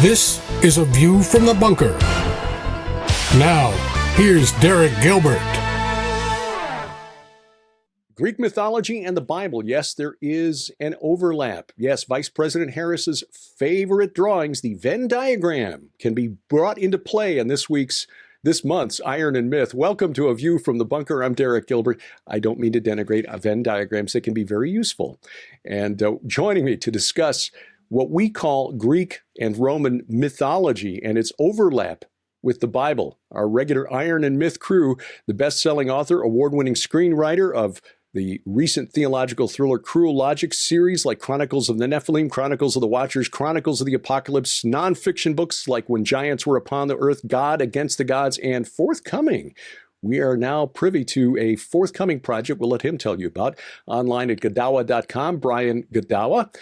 This is A View from the Bunker. Now, here's Derek Gilbert. Greek mythology and the Bible. Yes, there is an overlap. Yes, Vice President Harris's favorite drawings, the Venn diagram, can be brought into play in this month's Iron and Myth. Welcome to A View from the Bunker. I'm Derek Gilbert. I don't mean to denigrate Venn diagrams. They can be very useful. And joining me to discuss what we call Greek and Roman mythology and its overlap with the Bible, our regular Iron and Myth crew, the best-selling author, award-winning screenwriter of the recent theological thriller Cruel Logic series like Chronicles of the Nephilim, Chronicles of the Watchers, Chronicles of the Apocalypse, nonfiction books like When Giants Were Upon the Earth, God Against the Gods, and forthcoming. We are now privy to a forthcoming project we'll let him tell you about online at Godawa.com, Brian Godawa.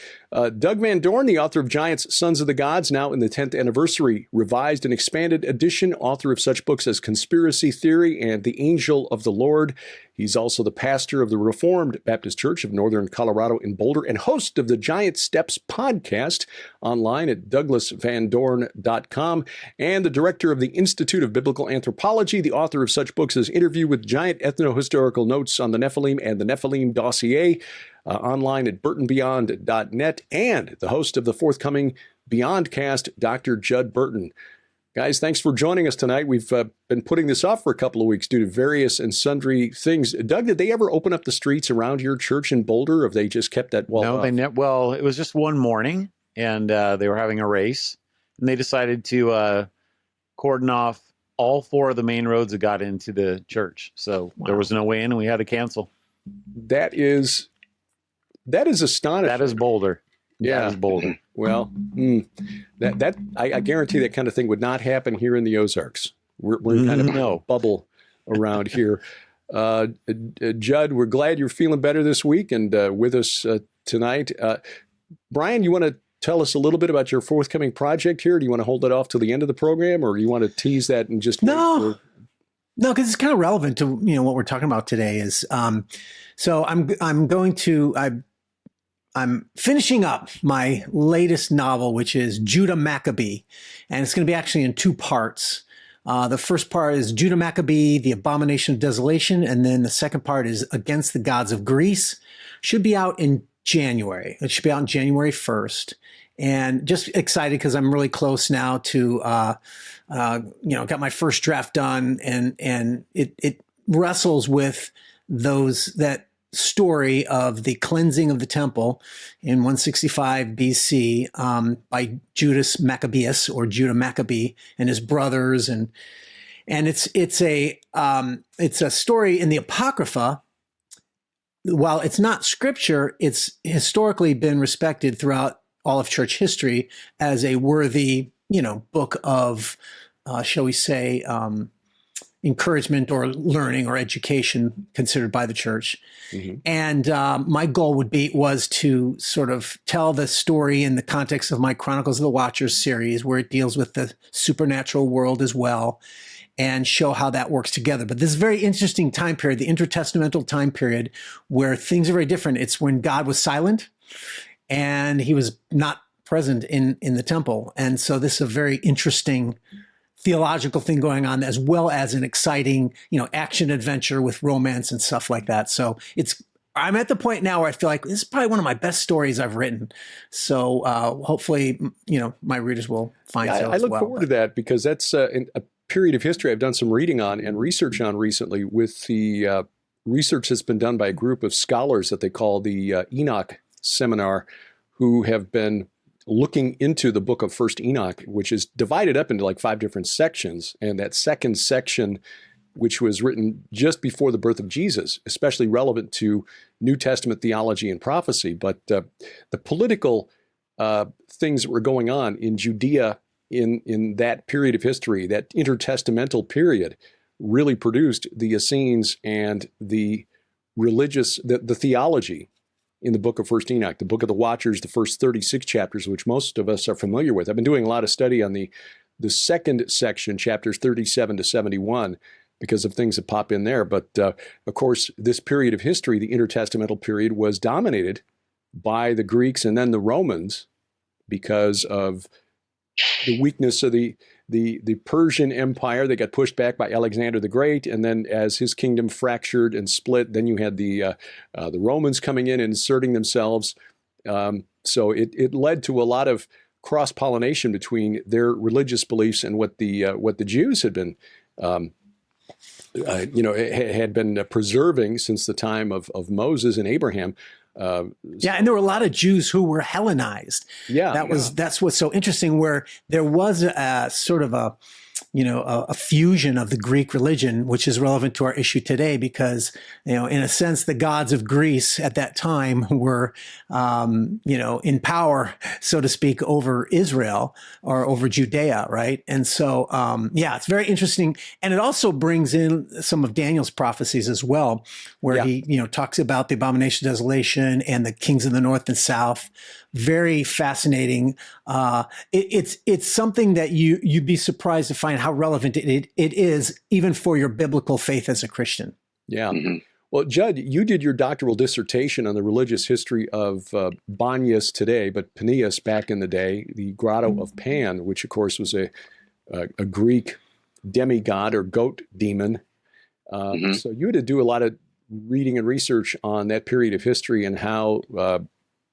Doug Van Dorn, the author of Giants, Sons of the Gods, now in the 10th anniversary, revised and expanded edition, author of such books as Conspiracy Theory and The Angel of the Lord. He's also the pastor of the Reformed Baptist Church of Northern Colorado in Boulder and host of the Giant Steps podcast online at douglasvandorn.com, and the director of the Institute of Biblical Anthropology, the author of such books as Interview with Giant Ethno-Historical Notes on the Nephilim and the Nephilim Dossier, online at burtonbeyond.net, and the host of the forthcoming Beyondcast, Dr. Judd Burton. Guys, thanks for joining us tonight. We've been putting this off for a couple of weeks due to various and sundry things. Doug, did they ever open up the streets around your church in Boulder, or have they just kept that wall off? Well, it was just one morning, and they were having a race, and they decided to cordon off all four of the main roads that got into the church. So There was no way in, and we had to cancel. That is astonishing. That is Boulder. Yeah. That is Boulder. Well, I guarantee that kind of thing would not happen here in the Ozarks. We're kind of in a bubble around here. Judd, we're glad you're feeling better this week and with us tonight. Brian, you want to tell us a little bit about your forthcoming project here? Do you want to hold it off till the end of the program, or do you want to tease that and just No, because it's kind of relevant to what we're talking about today. Is so I'm finishing up my latest novel, which is Judah Maccabee, and it's going to be actually in two parts. The first part is Judah Maccabee, the Abomination of Desolation, and then the second part is Against the Gods of Greece. Should be out in January. It should be out on January 1st. And just excited because I'm really close now to, got my first draft done, and it wrestles with that story of the cleansing of the temple in 165 BC by Judas Maccabeus, or Judah Maccabee, and his brothers, and it's a story in the Apocrypha. While it's not scripture, it's historically been respected throughout all of church history as a worthy, book of, shall we say, encouragement or learning or education considered by the church. Mm-hmm. And my goal was to sort of tell the story in the context of my Chronicles of the Watchers series, where it deals with the supernatural world as well, and show how that works together. But this is a very interesting time period, the intertestamental time period, where things are very different. It's when God was silent and he was not present in the temple. And so this is a very interesting theological thing going on, as well as an exciting, action adventure with romance and stuff like that. So I'm at the point now where I feel like this is probably one of my best stories I've written. So hopefully, my readers will find so. I look forward to that, because that's a period of history I've done some reading on and research on recently, with the research that's been done by a group of scholars that they call the Enoch Seminar, who have been looking into the book of First Enoch, which is divided up into like 5 different sections. And that second section, which was written just before the birth of Jesus, especially relevant to New Testament theology and prophecy. But the political things that were going on in Judea in that period of history, that intertestamental period, really produced the Essenes and the religious, the theology in the book of First Enoch, the book of the Watchers, the first 36 chapters, which most of us are familiar with. I've been doing a lot of study on the second section, chapters 37 to 71, because of things that pop in there. But of course, this period of history, the intertestamental period, was dominated by the Greeks and then the Romans, because of the weakness of the Persian Empire. They got pushed back by Alexander the Great, and then as his kingdom fractured and split, then you had the Romans coming in and inserting themselves. So it led to a lot of cross-pollination between their religious beliefs and what the Jews had been had been preserving since the time of Moses and Abraham. And there were a lot of Jews who were Hellenized. That's what's so interesting, where there was a sort of a fusion of the Greek religion, which is relevant to our issue today, because, in a sense, the gods of Greece at that time were, in power, so to speak, over Israel or over Judea, right? And so, it's very interesting. And it also brings in some of Daniel's prophecies as well, where he, talks about the Abomination of Desolation and the kings of the north and south. Very fascinating. It's something that you'd be surprised to find how relevant it is, even for your biblical faith as a Christian. Yeah. Mm-hmm. Well, Judd, you did your doctoral dissertation on the religious history of Banyas today, but Peneus back in the day, the Grotto of Pan, which of course was a Greek demigod or goat demon. So you had to do a lot of reading and research on that period of history and how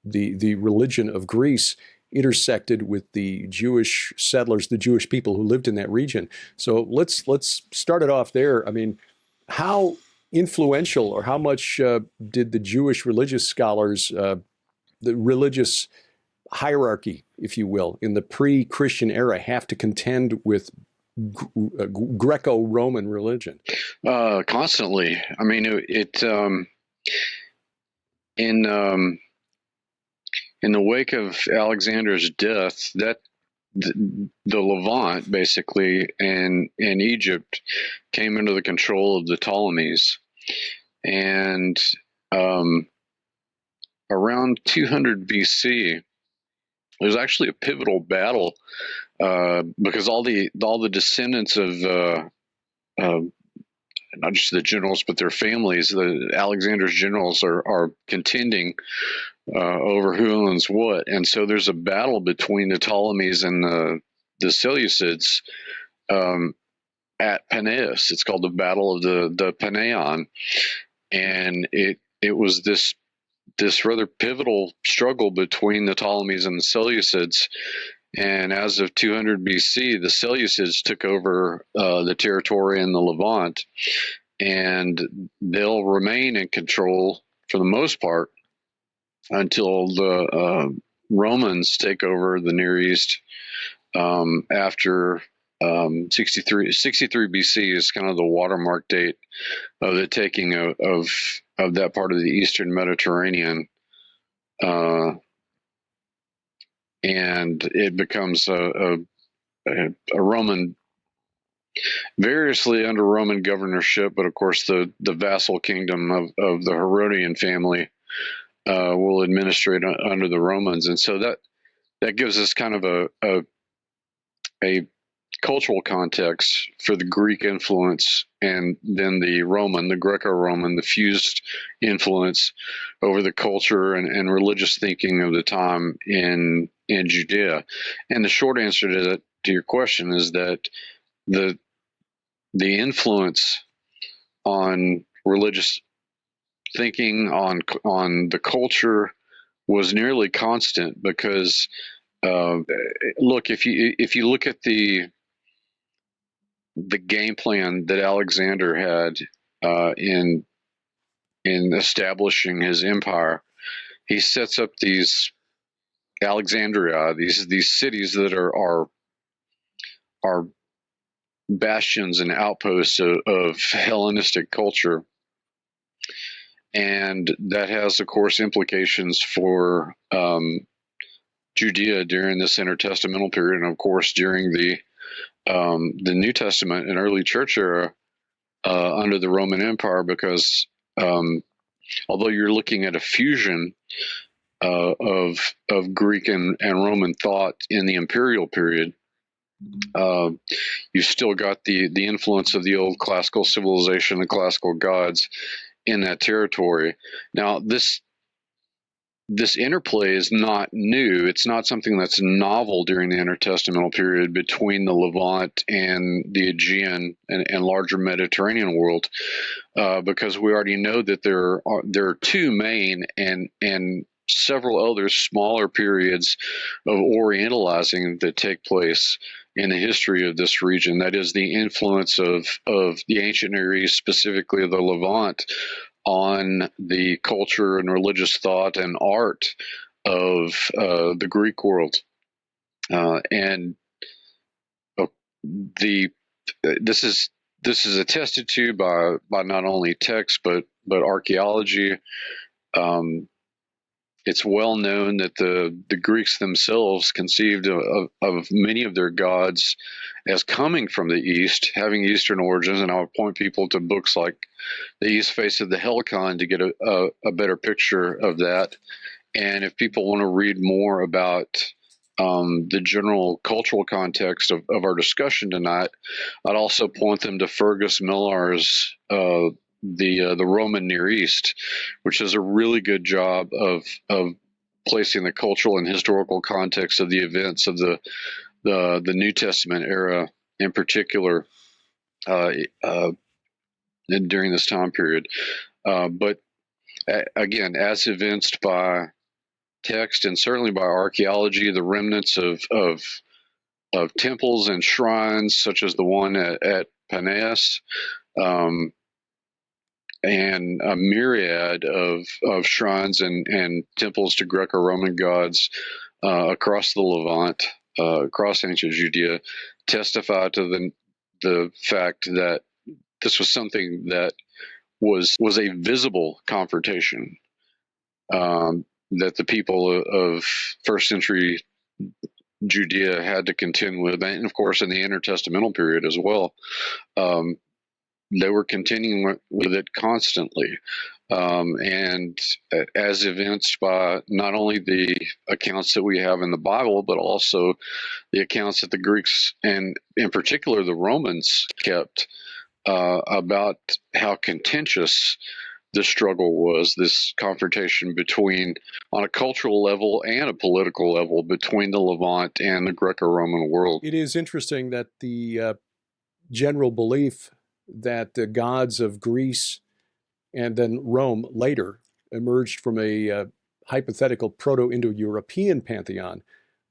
the religion of Greece intersected with the Jewish settlers, the Jewish people who lived in that region. So let's start it off there. I mean, how influential or how much did the Jewish religious scholars, the religious hierarchy, if you will, in the pre-Christian era have to contend with Greco-Roman religion? Constantly. I mean, in the wake of Alexander's death, that the Levant basically and Egypt came under the control of the Ptolemies, and around 200 BC, there was actually a pivotal battle because all the descendants of not just the generals but their families, the Alexander's generals are contending over who owns what, and so there's a battle between the Ptolemies and the Seleucids at Peneus. It's called the Battle of the Penaion, and it was this rather pivotal struggle between the Ptolemies and the Seleucids. And as of 200 BC, the Seleucids took over the territory in the Levant, and they'll remain in control for the most part until the Romans take over the Near East after 63 BC is kind of the watermark date of the taking of that part of the Eastern Mediterranean, and it becomes a Roman, variously under Roman governorship, but of course the vassal kingdom of the Herodian family will administrate under the Romans, and so that gives us kind of a cultural context for the Greek influence, and then the Greco-Roman, the fused influence over the culture and religious thinking of the time in Judea. And the short answer to your question is that the influence on religious thinking on the culture was nearly constant, because look, if you look at the game plan that Alexander had in establishing his empire, he sets up these Alexandria, these cities that are bastions and outposts of Hellenistic culture. And that has, of course, implications for Judea during this intertestamental period, and of course during the New Testament and early church era under the Roman Empire, because although you're looking at a fusion of Greek and Roman thought in the imperial period, you've still got the influence of the old classical civilization, the classical gods in that territory. Now, this this interplay is not new. It's not something that's novel during the intertestamental period between the Levant and the Aegean and larger Mediterranean world, because we already know that there are two main and several other smaller periods of orientalizing that take place in the history of this region. That is the influence of the ancient Near East, specifically of the Levant, on the culture and religious thought and art of the Greek world. And the this is attested to by not only text but archaeology. It's well known that the Greeks themselves conceived of many of their gods as coming from the East, having Eastern origins, and I would point people to books like The East Face of the Helicon to get a better picture of that. And if people want to read more about the general cultural context of our discussion tonight, I'd also point them to Fergus Millar's the Roman Near East, which does a really good job of placing the cultural and historical context of the events of the New Testament era, in particular, during this time period. But again, as evinced by text and certainly by archaeology, the remnants of temples and shrines, such as the one at Paneas, and a myriad of shrines and temples to Greco-Roman gods across the Levant, across ancient Judea, testify to the fact that this was something that was a visible confrontation that the people of first century Judea had to contend with, and of course in the intertestamental period as well. They were contending with it constantly, and as evinced by not only the accounts that we have in the Bible, but also the accounts that the Greeks and in particular the Romans kept about how contentious the struggle was, this confrontation between, on a cultural level and a political level, between the Levant and the Greco-Roman world. It is interesting that the general belief that the gods of Greece and then Rome later emerged from a hypothetical Proto-Indo-European pantheon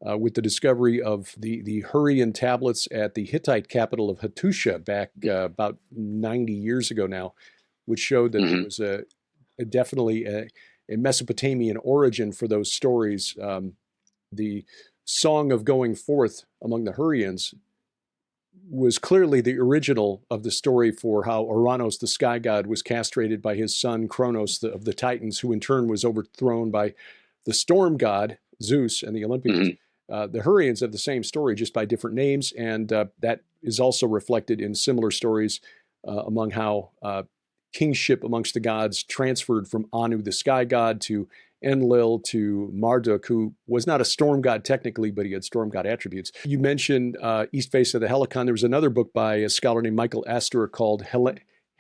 with the discovery of the Hurrian tablets at the Hittite capital of Hattusha back about 90 years ago now, which showed that there was definitely a Mesopotamian origin for those stories. The Song of Going Forth among the Hurrians was clearly the original of the story for how Ouranos, the sky god, was castrated by his son Kronos of the Titans, who in turn was overthrown by the storm god Zeus and the Olympians. The Hurrians have the same story, just by different names, and that is also reflected in similar stories among how kingship amongst the gods transferred from Anu, the sky god, to Enlil, to Marduk, who was not a storm god technically, but he had storm god attributes. You mentioned East Face of the Helicon. There was another book by a scholar named Michael Astor called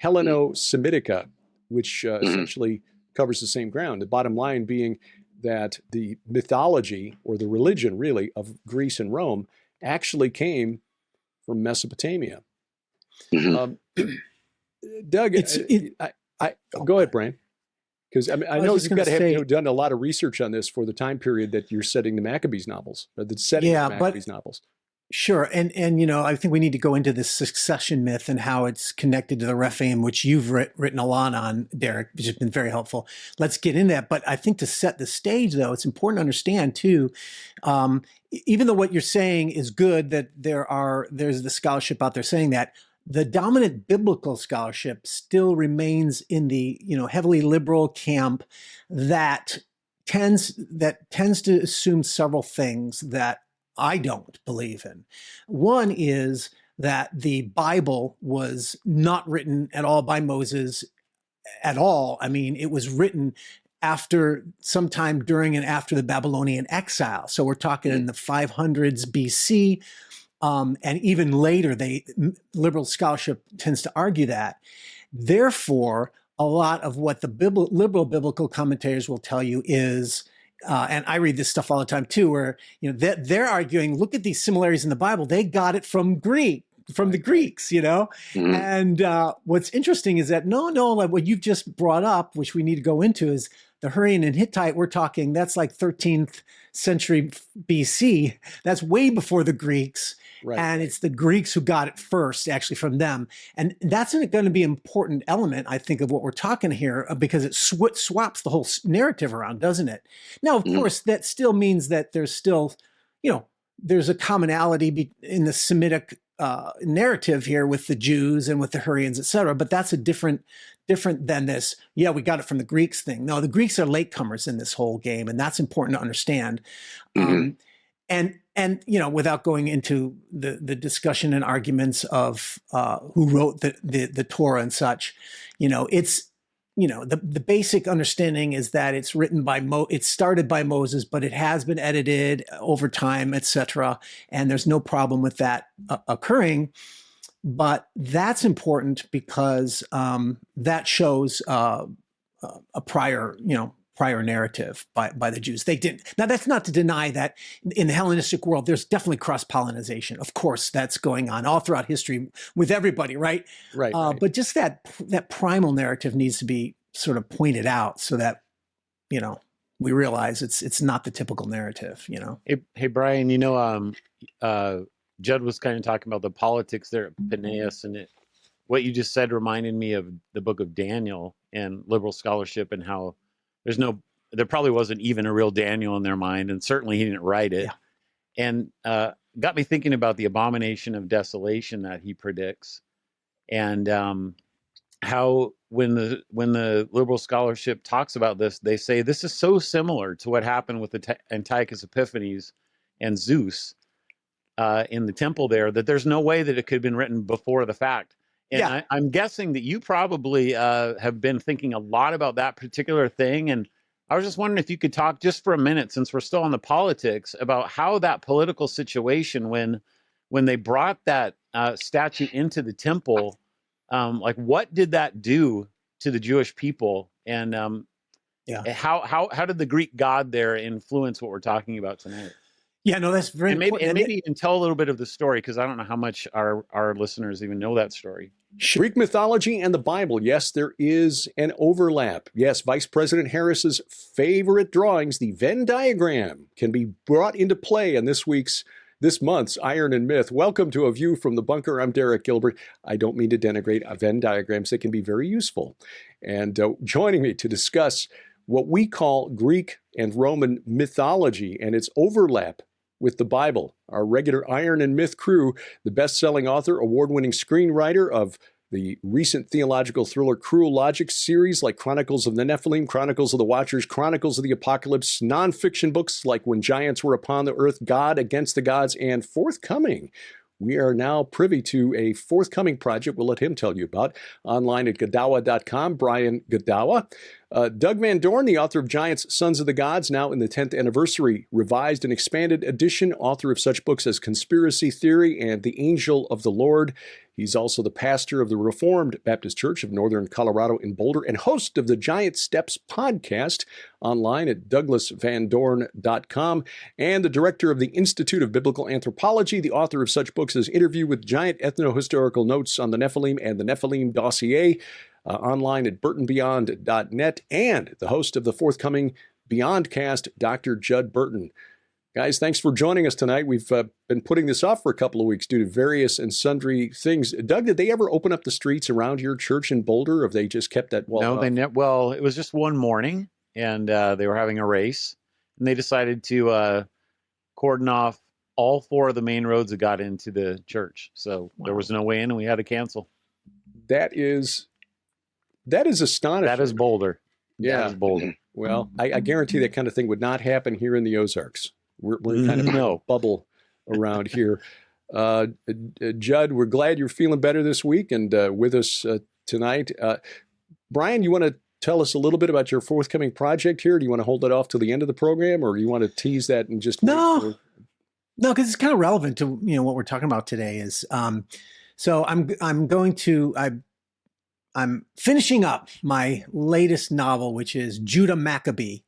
Helleno-Semitica, which essentially covers the same ground. The bottom line being that the mythology, or the religion really, of Greece and Rome actually came from Mesopotamia. Doug, go ahead, Brian. Because I know you've got to have done a lot of research on this for the time period that you're setting the Maccabees novels, or the setting of the Maccabees novels. Sure. And I think we need to go into this succession myth and how it's connected to the Rephaim, which you've written a lot on, Derek, which has been very helpful. Let's get in that. But I think to set the stage, though, it's important to understand, too, even though what you're saying is good, that there's the scholarship out there saying that, the dominant biblical scholarship still remains in the heavily liberal camp that tends to assume several things that I don't believe in. One is that the Bible was not written at all by Moses at all. I mean, it was written after, sometime during and after the Babylonian exile. So we're talking in the 500s BC. And even later, liberal scholarship tends to argue that. Therefore, a lot of what the liberal biblical commentators will tell you is and I read this stuff all the time too, where they're arguing, look at these similarities in the Bible. They got it from the Greeks, Mhm. And what's interesting is that no, like what you've just brought up, which we need to go into, is the Hurrian and Hittite. We're talking that's like 13th century BC. That's way before the Greeks. Right. And it's the Greeks who got it first, actually, from them. And that's going to be an important element, I think, of what we're talking here, because it swaps the whole narrative around, doesn't it? Now, of course, that still means that there's still, there's a commonality in the Semitic narrative here with the Jews and with the Hurrians, et cetera. But that's a different than this, we got it from the Greeks thing. No, the Greeks are latecomers in this whole game, and that's important to understand. And without going into the discussion and arguments of who wrote the Torah and such, it's the basic understanding is that it's written by it started by Moses, but it has been edited over time, etc. And there's no problem with that occurring. But that's important because that shows a prior narrative by the Jews. They didn't. Now, that's not to deny that in the Hellenistic world, there's definitely cross-pollination. Of course, that's going on all throughout history with everybody, right? Right. But just that primal narrative needs to be sort of pointed out so that, we realize it's not the typical narrative, Hey, Brian, Judd was kind of talking about the politics there at Peneus, and what you just said reminded me of the book of Daniel and liberal scholarship, and how there probably wasn't even a real Daniel in their mind, and certainly he didn't write it. Yeah. And got me thinking about the abomination of desolation that he predicts, and how when the liberal scholarship talks about this, they say this is so similar to what happened with Antiochus Epiphanes and Zeus in the temple there, that there's no way that it could have been written before the fact. And I'm guessing that you probably have been thinking a lot about that particular thing. And I was just wondering if you could talk just for a minute, since we're still on the politics, about how that political situation, when they brought that statue into the temple, like what did that do to the Jewish people? And how did the Greek god there influence what we're talking about tonight? Yeah, no, that's very important. And maybe even tell a little bit of the story, because I don't know how much our listeners even know that story. Greek mythology and the Bible. Yes, there is an overlap. Yes, Vice President Harris's favorite drawings, the Venn diagram, can be brought into play in this month's Iron and Myth. Welcome to A View from the Bunker. I'm Derek Gilbert. I don't mean to denigrate Venn diagrams. They can be very useful. And joining me to discuss what we call Greek and Roman mythology and its overlap with the Bible, our regular Iron and Myth crew, the best-selling author, award-winning screenwriter of the recent theological thriller Cruel Logic series like Chronicles of the Nephilim, Chronicles of the Watchers, Chronicles of the Apocalypse, nonfiction books like When Giants Were Upon the Earth, God Against the Gods, and forthcoming. We are now privy to a forthcoming project we'll let him tell you about online at Godawa.com, Brian Godawa. Doug Van Dorn, the author of Giants, Sons of the Gods, now in the 10th anniversary revised and expanded edition, author of such books as Conspiracy Theory and The Angel of the Lord. He's also the pastor of the Reformed Baptist Church of Northern Colorado in Boulder and host of the Giant Steps podcast online at douglasvandorn.com, and the director of the Institute of Biblical Anthropology, the author of such books as Interview with Giant, Ethno-Historical Notes on the Nephilim, and the Nephilim Dossier, online at burtonbeyond.net, and the host of the forthcoming Beyondcast, Dr. Judd Burton. Guys, thanks for joining us tonight. We've been putting this off for a couple of weeks due to various and sundry things. Doug, did they ever open up the streets around your church in Boulder, or have they just kept that wall up? Well, it was just one morning, and they were having a race, and they decided to cordon off all four of the main roads that got into the church. So there was no way in, and we had to cancel. That is astonishing. That is Boulder. Yeah. That is Boulder. Well, I guarantee that kind of thing would not happen here in the Ozarks. We're kind of in a bubble around here. Judd, we're glad you're feeling better this week and with us tonight. Brian, you want to tell us a little bit about your forthcoming project here? Do you want to hold it off till the end of the program, or do you want to tease that and just No, because it's kind of relevant to what we're talking about today. Is so I'm finishing up my latest novel, which is Judah Maccabee.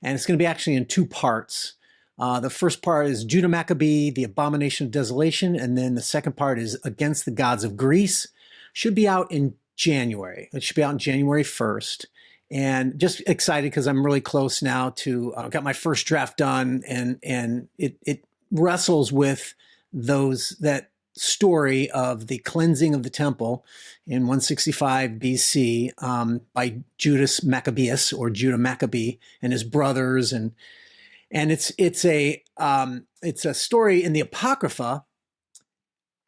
and it's going to be actually in two parts. The first part is Judah Maccabee, the Abomination of Desolation, and then the second part is Against the Gods of Greece. Should be out in January. It should be out on January 1st. And just excited because I'm really close now to got my first draft done, and it wrestles with that story of the cleansing of the temple in 165 BC by Judas Maccabeus, or Judah Maccabee, and his brothers, and it's a story in the Apocrypha.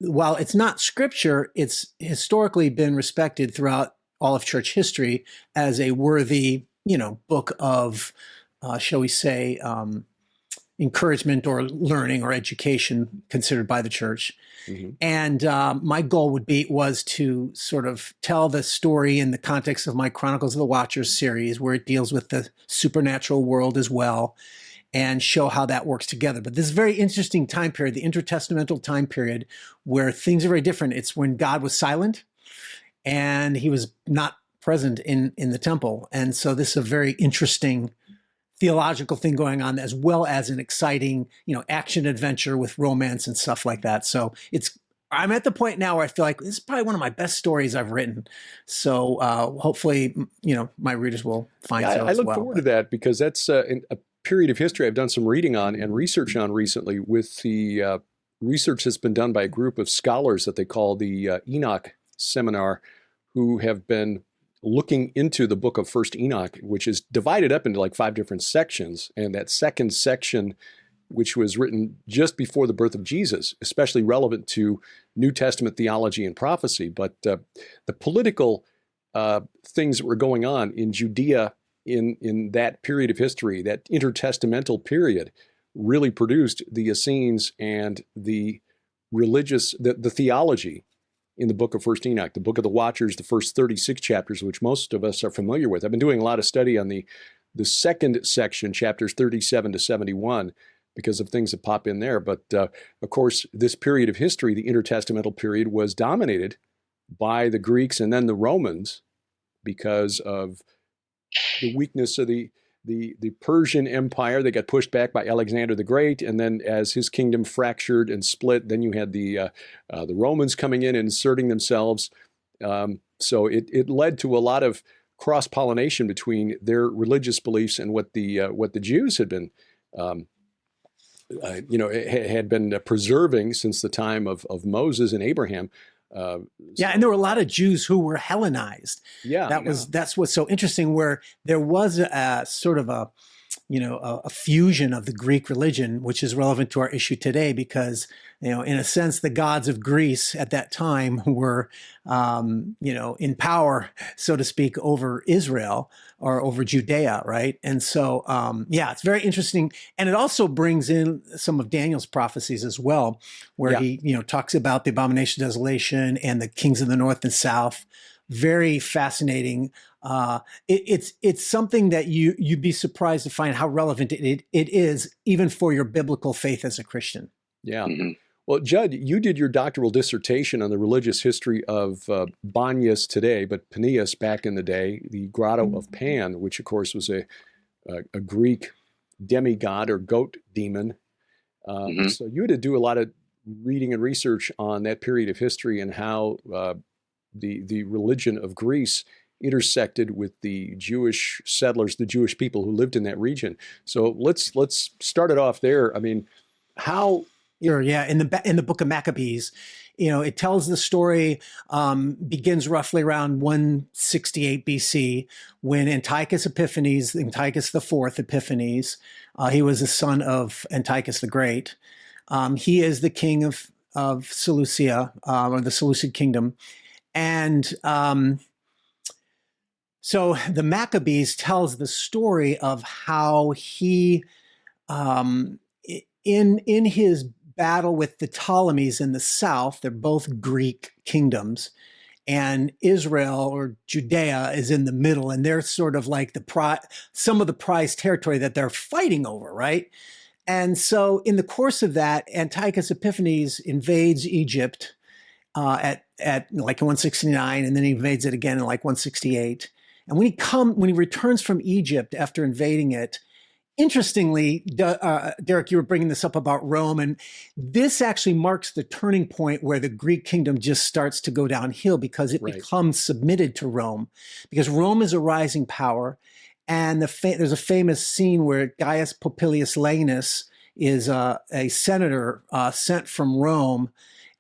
While it's not scripture, it's historically been respected throughout all of church history as a worthy, book of, shall we say, encouragement or learning or education considered by the church. Mm-hmm. And my goal was to sort of tell the story in the context of my Chronicles of the Watchers series, where it deals with the supernatural world as well, and show how that works together. But this is a very interesting time period, the intertestamental time period, where things are very different. It's when God was silent and he was not present in the temple. And so this is a very interesting theological thing going on, as well as an exciting, action adventure with romance and stuff like that. So I'm at the point now where I feel like this is probably one of my best stories I've written. So hopefully, my readers will find so as well. I look forward to that, because that's a period of history I've done some reading on and research on recently, with the research that's been done by a group of scholars that they call the Enoch Seminar, who have been looking into the book of First Enoch, which is divided up into like 5 different sections. And that second section, which was written just before the birth of Jesus, especially relevant to New Testament theology and prophecy. But the political things that were going on in Judea in that period of history, that intertestamental period, really produced the Essenes and the religious, the theology in the book of First Enoch, the book of the Watchers, the first 36 chapters, which most of us are familiar with. I've been doing a lot of study on the second section, chapters 37 to 71, because of things that pop in there. But of course, this period of history, the intertestamental period, was dominated by the Greeks and then the Romans, because of the weakness of the Persian Empire. They got pushed back by Alexander the Great, and then as his kingdom fractured and split, then you had the Romans coming in and inserting themselves. So it led to a lot of cross-pollination between their religious beliefs and what the Jews had been, had been preserving since the time of Moses and Abraham. And there were a lot of Jews who were Hellenized. That's what's so interesting, where there was a sort of a fusion of the Greek religion, which is relevant to our issue today, because, in a sense, the gods of Greece at that time were, in power, so to speak, over Israel or over Judea, right? And so, it's very interesting. And it also brings in some of Daniel's prophecies as well, where he, talks about the Abomination of Desolation and the kings of the north and south. Very fascinating. It's something that you'd be surprised to find how relevant it is, even for your biblical faith as a Christian. Yeah. Mm-hmm. Well, Judd, you did your doctoral dissertation on the religious history of Banias today, but Peneus back in the day, the Grotto of Pan, which of course was a Greek demigod or goat demon. So you had to do a lot of reading and research on that period of history and how the religion of Greece intersected with the Jewish settlers, the Jewish people who lived in that region. So let's start it off there. I mean, how? Sure, yeah. In the book of Maccabees, it tells the story, begins roughly around 168 BC, when Antiochus Epiphanes IV Epiphanes, he was the son of Antiochus the Great. He is the king of Seleucia, or the Seleucid kingdom. And so the Maccabees tells the story of how he, in his battle with the Ptolemies in the south, they're both Greek kingdoms, and Israel or Judea is in the middle, and they're sort of like some of the prized territory that they're fighting over, right? And so in the course of that, Antiochus Epiphanes invades Egypt at like 169, and then he invades it again in like 168. And when he returns from Egypt after invading it, interestingly, Derek, you were bringing this up about Rome, and this actually marks the turning point where the Greek kingdom just starts to go downhill because it becomes submitted to Rome, because Rome is a rising power. And there's a famous scene where Gaius Popilius Laenas is a senator sent from Rome,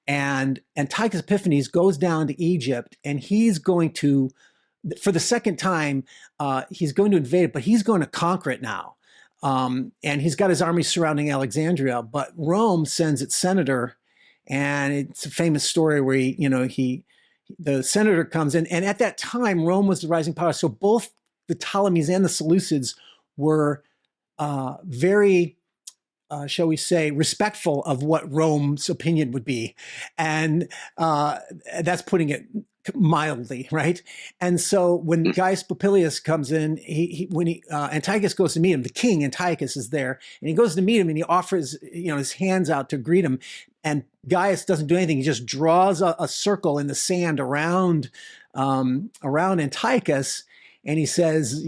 and Antiochus Epiphanes goes down to Egypt, and he's going to, for the second time, he's going to invade it, but he's going to conquer it now. And he's got his army surrounding Alexandria, but Rome sends its senator, and it's a famous story where the senator comes in, and at that time, Rome was the rising power. So both the Ptolemies and the Seleucids were very, shall we say, respectful of what Rome's opinion would be. And that's putting it mildly, right? And so when Gaius Popilius comes in, when Antiochus goes to meet him, the king Antiochus is there, and he goes to meet him, and he offers his hands out to greet him, and Gaius doesn't do anything. He just draws a circle in the sand around Antiochus, and he says,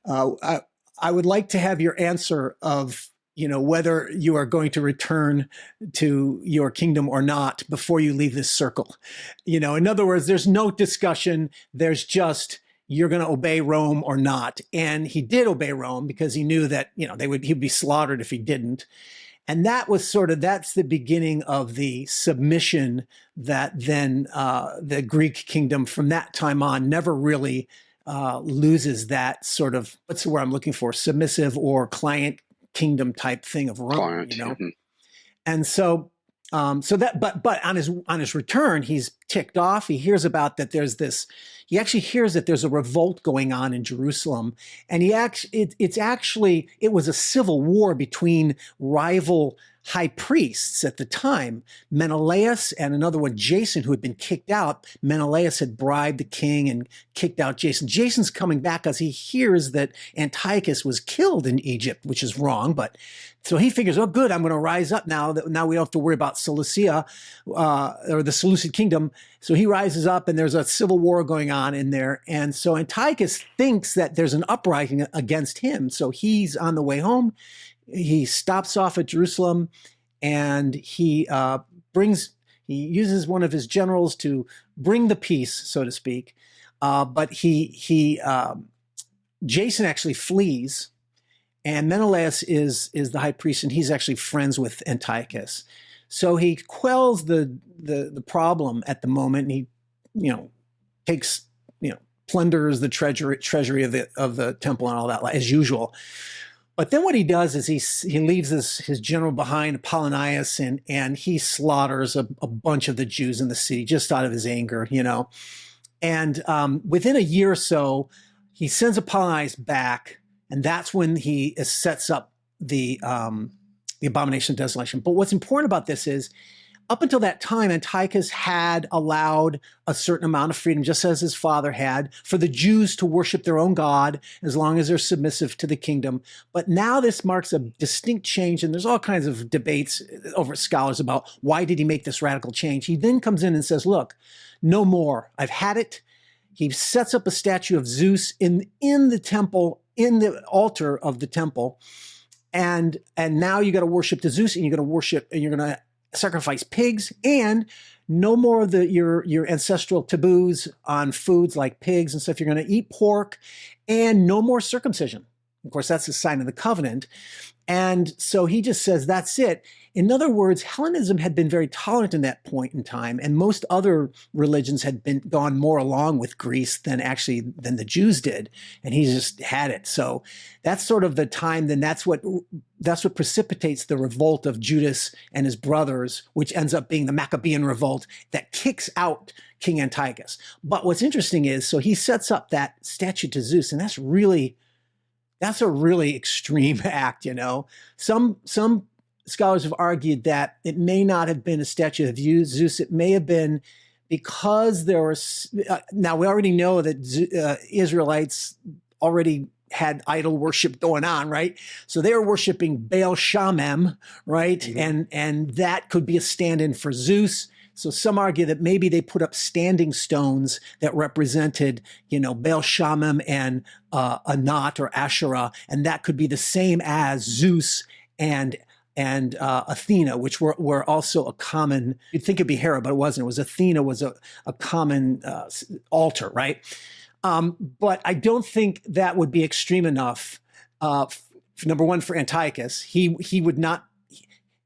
I would like to have your answer of whether you are going to return to your kingdom or not before you leave this circle. In other words, there's no discussion. There's just, you're going to obey Rome or not. And he did obey Rome because he knew that, he'd be slaughtered if he didn't. And that was that's the beginning of the submission that then the Greek kingdom from that time on never really loses that sort of, what's the word I'm looking for, submissive or client kingdom type thing of Rome, And so, but on his return, he's ticked off. He hears about that he actually hears that there's a revolt going on in Jerusalem. And it was a civil war between rival high priests at the time, Menelaus and another one, Jason, who had been kicked out. Menelaus had bribed the king and kicked out Jason. Jason's coming back because he hears that Antiochus was killed in Egypt, which is wrong. But so he figures, oh, good, I'm going to rise up now. Now we don't have to worry about Cilicia or the Seleucid kingdom. So he rises up, and there's a civil war going on in there. And so Antiochus thinks that there's an uprising against him. So he's on the way home. He stops off at Jerusalem, and he uses one of his generals to bring the peace, so to speak. But Jason actually flees, and Menelaus is the high priest, and he's actually friends with Antiochus. So he quells the problem at the moment, and he takes plunders the treasury of the temple and all that as usual. But then what he does is he leaves his general behind, Apollonius, and he slaughters a bunch of the Jews in the city just out of his anger, And within a year or so, he sends Apollonius back, and that's when he sets up the Abomination of Desolation. But what's important about this is, up until that time, Antiochus had allowed a certain amount of freedom, just as his father had, for the Jews to worship their own God as long as they're submissive to the kingdom. But now this marks a distinct change, and there's all kinds of debates over scholars about why did he make this radical change. He then comes in and says, look, no more. I've had it. He sets up a statue of Zeus in the temple, in the altar of the temple. And now you got to worship the Zeus, and you're going to sacrifice pigs, and no more of your ancestral taboos on foods like pigs and stuff. You're going to eat pork, and no more circumcision. Of course, that's a sign of the covenant. And so he just says, that's it. In other words, Hellenism had been very tolerant in that point in time, and most other religions had gone more along with Greece than the Jews did, and he just had it. So that's sort of the time. Then that's what precipitates the revolt of Judas and his brothers, which ends up being the Maccabean revolt that kicks out King Antiochus. But what's interesting is, so he sets up that statue to Zeus, and that's a really extreme act. Some scholars have argued that it may not have been a statue of Zeus. It may have been because there was, now we already know that Israelites already had idol worship going on, right? So they were worshiping Baal Shamem, right? Mm-hmm. And that could be a stand-in for Zeus. So some argue that maybe they put up standing stones that represented, Baal Shamim and Anat or Asherah, and that could be the same as Zeus and Athena, which were also a common. You'd think it'd be Hera, but it wasn't. It was Athena was a common altar, right? But I don't think that would be extreme enough. Number one, for Antiochus, he would not.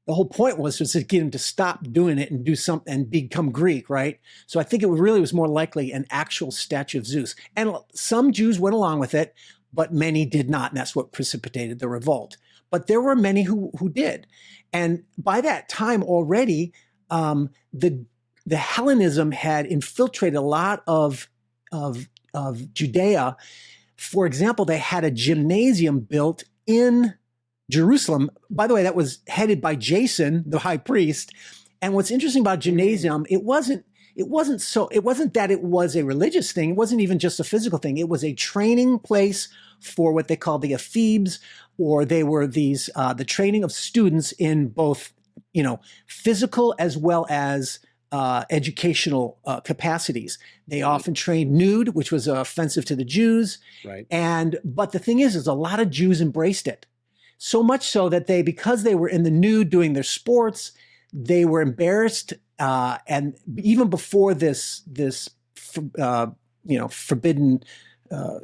The whole point was to get him to stop doing it and do something and become Greek, right? So I think it really was more likely an actual statue of Zeus. And some Jews went along with it, but many did not, and that's what precipitated the revolt. But there were many who did, and by that time already, the Hellenism had infiltrated a lot of Judea. For example, they had a gymnasium built in Jerusalem. By the way, that was headed by Jason, the high priest. And what's interesting about gymnasium, it wasn't that it was a religious thing. It wasn't even just a physical thing. It was a training place for what they called the ephebes, or they were these the training of students in both, physical as well as educational capacities. They often trained nude, which was offensive to the Jews. Right. But the thing is a lot of Jews embraced it. So much so that because they were in the nude doing their sports, they were embarrassed. And even before this forbidden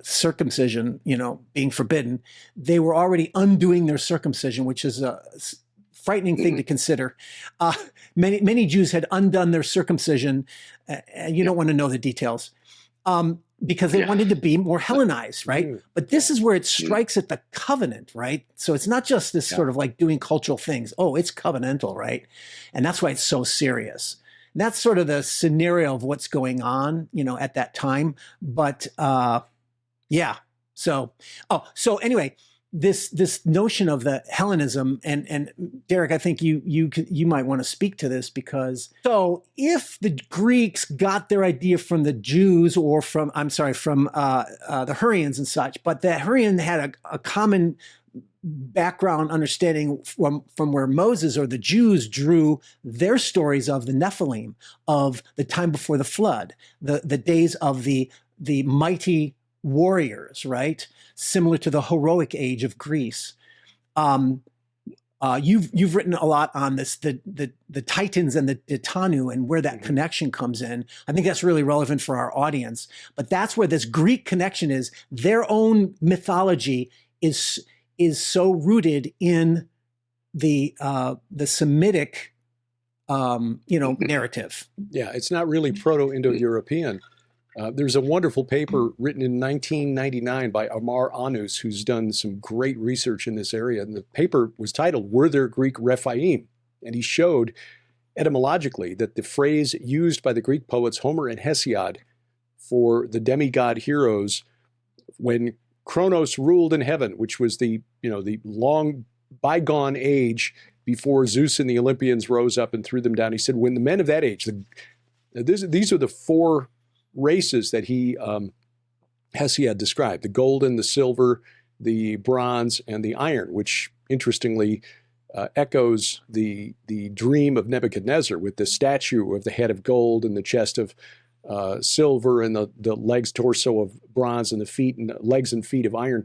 circumcision, being forbidden, they were already undoing their circumcision, which is a frightening thing to consider. Many Jews had undone their circumcision, and you don't want to know the details, because they wanted to be more Hellenized, right? But this is where it strikes at the covenant, right? So it's not just this sort of like doing cultural things. Oh, it's covenantal, right? And that's why it's so serious. And that's sort of the scenario of what's going on, at that time. But so anyway, this notion of the Hellenism, and Derek, I think you might want to speak to this, because so if the Greeks got their idea from the Jews or from the Hurrians and such, but the Hurrian had a common background understanding from where Moses or the Jews drew their stories of the Nephilim, of the time before the flood, the days of the mighty warriors, right? Similar to the heroic age of Greece. You've written a lot on this, the Titans and the Titanu, and where that connection comes in. I think that's really relevant for our audience. But that's where this Greek connection is. Their own mythology is so rooted in the Semitic narrative. Yeah, it's not really Proto-Indo-European. There's a wonderful paper written in 1999 by Amar Anus, who's done some great research in this area. And the paper was titled, "Were There Greek Rephaim?" And he showed etymologically that the phrase used by the Greek poets Homer and Hesiod for the demigod heroes when Kronos ruled in heaven, which was the long bygone age before Zeus and the Olympians rose up and threw them down. He said, when the men of that age, these are the four races that Hesiod described: the golden, the silver, the bronze, and the iron, which interestingly echoes the dream of Nebuchadnezzar, with the statue of the head of gold and the chest of silver and the legs, torso of bronze, and the feet and legs and feet of iron.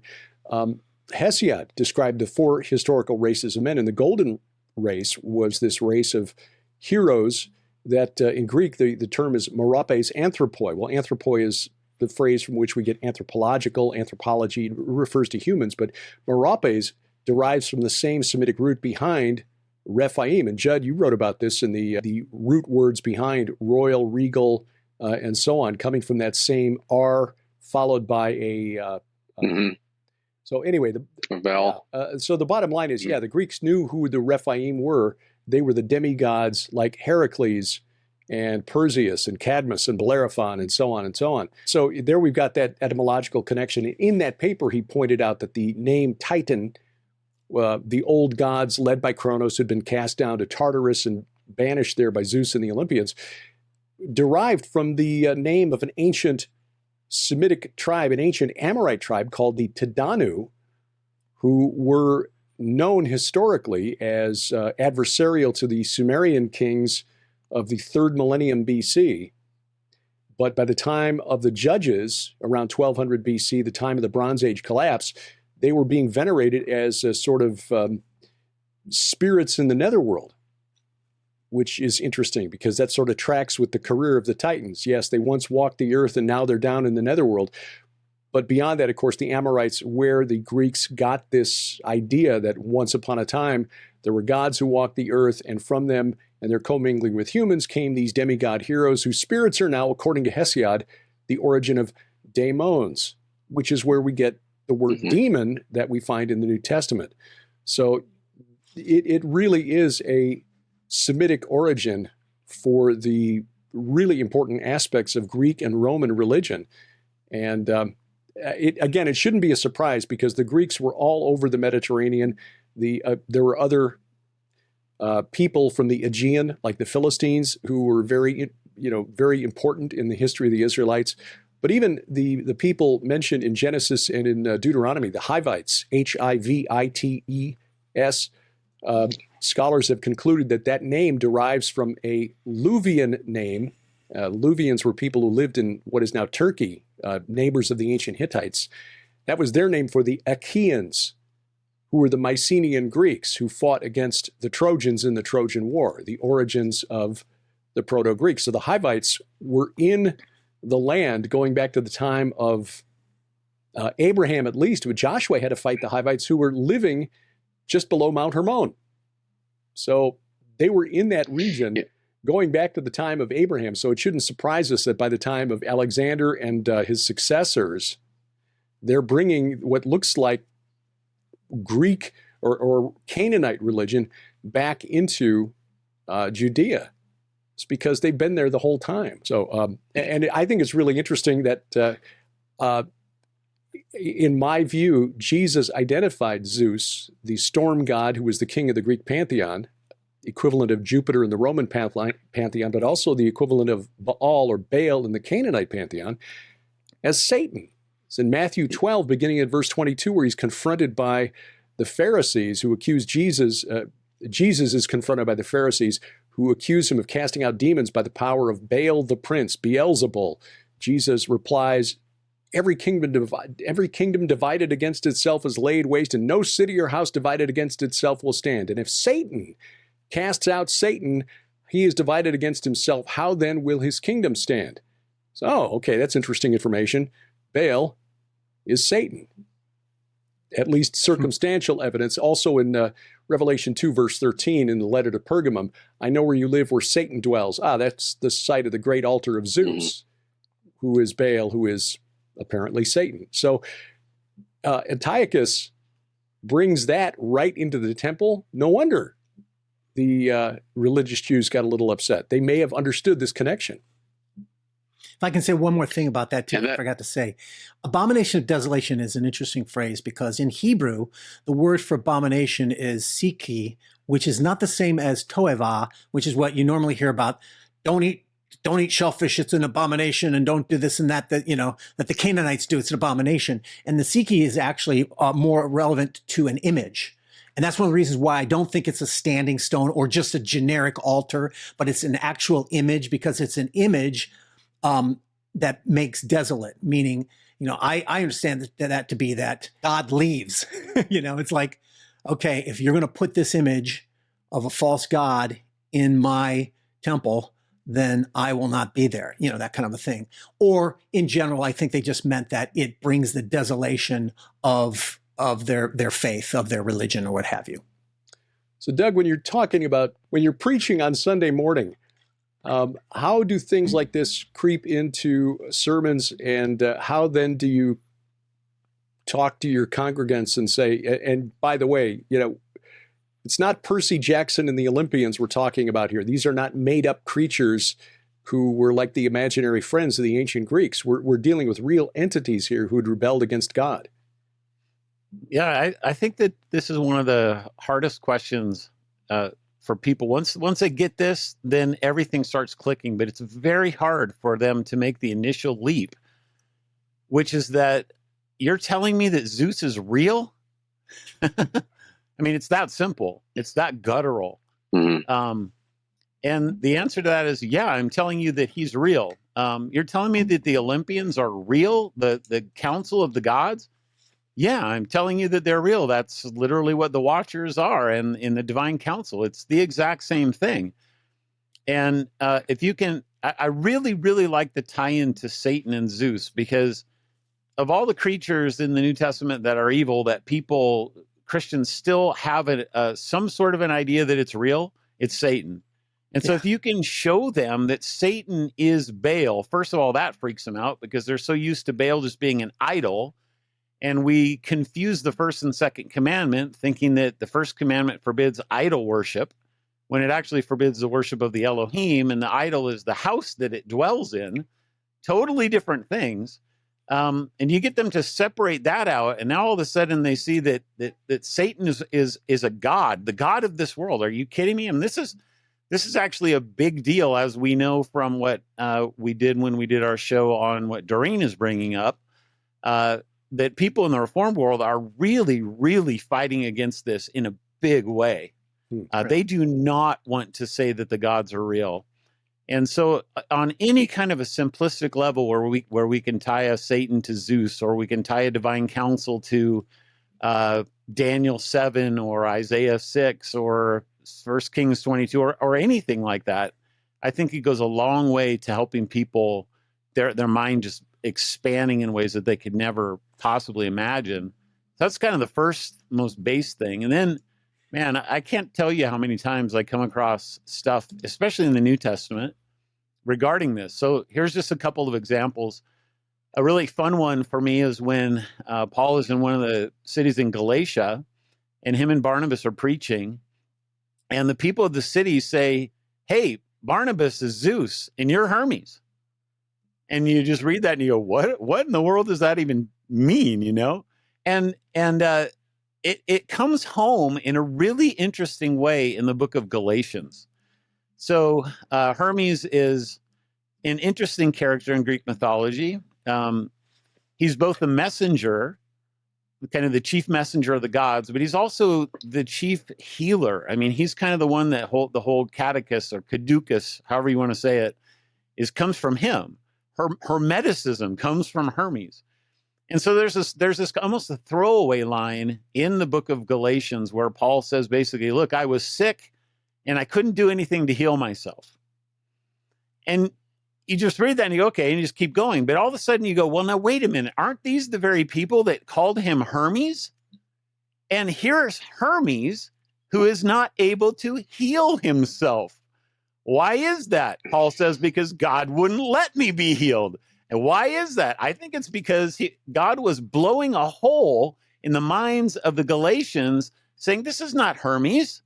Hesiod described the four historical races of men, and the golden race was this race of heroes that in Greek, the term is meropes anthropoi. Well, anthropoi is the phrase from which we get anthropological. Anthropology refers to humans, but meropes derives from the same Semitic root behind Rephaim. And Judd, you wrote about this in the root words behind royal, regal, and so on, coming from that same R followed by a... So anyway, the vowel. So the bottom line is, the Greeks knew who the Rephaim were. They were the demigods like Heracles and Perseus and Cadmus and Bellerophon and so on and so on. So there we've got that etymological connection. In that paper, he pointed out that the name Titan, the old gods led by Kronos, had been cast down to Tartarus and banished there by Zeus and the Olympians, derived from the name of an ancient Semitic tribe, an ancient Amorite tribe called the Tadanu, who were known historically as adversarial to the Sumerian kings of the 3rd millennium BC. But by the time of the judges, around 1200 BC, the time of the Bronze Age collapse, they were being venerated as a sort of spirits in the netherworld, which is interesting because that sort of tracks with the career of the Titans. Yes, they once walked the earth and now they're down in the netherworld. But beyond that, of course, the Amorites, where the Greeks got this idea that once upon a time there were gods who walked the earth, and from them and their commingling with humans came these demigod heroes whose spirits are now, according to Hesiod, the origin of daemons, which is where we get the word demon that we find in the New Testament. So it really is a Semitic origin for the really important aspects of Greek and Roman religion. And it shouldn't be a surprise because the Greeks were all over the Mediterranean. There were other people from the Aegean, like the Philistines, who were very important in the history of the Israelites. But even the people mentioned in Genesis and in Deuteronomy, the Hivites, Hivites, scholars have concluded that name derives from a Luvian name. Luvians were people who lived in what is now Turkey, neighbors of the ancient Hittites. That was their name for the Achaeans, who were the Mycenaean Greeks who fought against the Trojans in the Trojan War, the origins of the Proto-Greeks. So the Hivites were in the land going back to the time of Abraham, at least, but Joshua had to fight the Hivites who were living just below Mount Hermon. So they were in that region going back to the time of Abraham. So it shouldn't surprise us that by the time of Alexander and his successors, they're bringing what looks like Greek or Canaanite religion back into Judea. It's because they've been there the whole time. So, and I think it's really interesting that in my view, Jesus identified Zeus, the storm god who was the king of the Greek pantheon, equivalent of Jupiter in the Roman pantheon, but also the equivalent of Baal or Baal in the Canaanite pantheon, as Satan. It's in Matthew 12, beginning at verse 22, where he's confronted by the Pharisees who accuse Jesus. Jesus is confronted by the Pharisees who accuse him of casting out demons by the power of Baal the prince, Beelzebul. Jesus replies, Every kingdom divided against itself is laid waste, and no city or house divided against itself will stand. And if Satan casts out Satan, he is divided against himself. How then will his kingdom stand? So, okay, that's interesting information. Baal is Satan. At least circumstantial evidence. Also in Revelation 2, verse 13, in the letter to Pergamum, I know where you live, where Satan dwells. That's the site of the great altar of Zeus, who is Baal, who is apparently Satan. So Antiochus brings that right into the temple. No wonder the religious Jews got a little upset. They may have understood this connection. If I can say one more thing about that, too, I forgot to say. Abomination of desolation is an interesting phrase because in Hebrew, the word for abomination is siki, which is not the same as toeva, which is what you normally hear about. Don't eat shellfish, it's an abomination, and don't do this and that that the Canaanites do, it's an abomination. And the siki is actually more relevant to an image. And that's one of the reasons why I don't think it's a standing stone or just a generic altar, but it's an actual image, because it's an image that makes desolate, meaning, I understand that to be that God leaves. It's like, okay, if you're going to put this image of a false god in my temple, then I will not be there, that kind of a thing. Or in general, I think they just meant that it brings the desolation of their faith, of their religion, or what have you. So Doug, when you're preaching on Sunday morning, how do things like this creep into sermons, and how then do you talk to your congregants and say, and by the way, it's not Percy Jackson and the Olympians we're talking about here. These are not made-up creatures who were like the imaginary friends of the ancient Greeks. We're dealing with real entities here who had rebelled against God. Yeah, I think that this is one of the hardest questions for people. Once they get this, then everything starts clicking. But it's very hard for them to make the initial leap, which is that you're telling me that Zeus is real? I mean, it's that simple. It's that guttural. Mm-hmm. And the answer to that is, yeah, I'm telling you that he's real. You're telling me that the Olympians are real, the council of the gods? Yeah, I'm telling you that they're real. That's literally what the Watchers are, and in the divine council, it's the exact same thing. And if you can, I really, really like the tie-in to Satan and Zeus, because of all the creatures in the New Testament that are evil, that Christians still have some sort of an idea that it's real, it's Satan. And so if you can show them that Satan is Baal, first of all, that freaks them out because they're so used to Baal just being an idol. And we confuse the first and second commandment, thinking that the first commandment forbids idol worship, when it actually forbids the worship of the Elohim, and the idol is the house that it dwells in. Totally different things. And you get them to separate that out, and now all of a sudden they see that Satan is a god, the god of this world. Are you kidding me? And this is actually a big deal, as we know from what we did when we did our show on what Doreen is bringing up. That people in the Reformed world are really, really fighting against this in a big way. They do not want to say that the gods are real. And so on any kind of a simplistic level where we can tie a Satan to Zeus, or we can tie a divine council to Daniel 7 or Isaiah 6 or 1 Kings 22 or anything like that, I think it goes a long way to helping people, their mind just expanding in ways that they could never possibly imagine. That's kind of the first most base thing. And then, man, I can't tell you how many times I come across stuff, especially in the New Testament, regarding this. So here's just a couple of examples. A really fun one for me is when Paul is in one of the cities in Galatia, and him and Barnabas are preaching, and the people of the city say, hey, Barnabas is Zeus and you're Hermes. And you just read that and you go, what in the world does that even mean, you know? And it comes home in a really interesting way in the book of Galatians. So Hermes is an interesting character in Greek mythology. He's both the messenger, kind of the chief messenger of the gods, but he's also the chief healer. I mean, he's kind of the one that the whole catechus or caducus, however you want to say it, comes from him. Hermeticism comes from Hermes. And so there's this almost a throwaway line in the book of Galatians where Paul says basically, look, I was sick and I couldn't do anything to heal myself. And you just read that and you go, okay, and you just keep going. But all of a sudden you go, well, now, wait a minute. Aren't these the very people that called him Hermes? And here's Hermes, who is not able to heal himself. Why is that? Paul says, because God wouldn't let me be healed. And why is that? I think it's because God was blowing a hole in the minds of the Galatians, saying, this is not Hermes.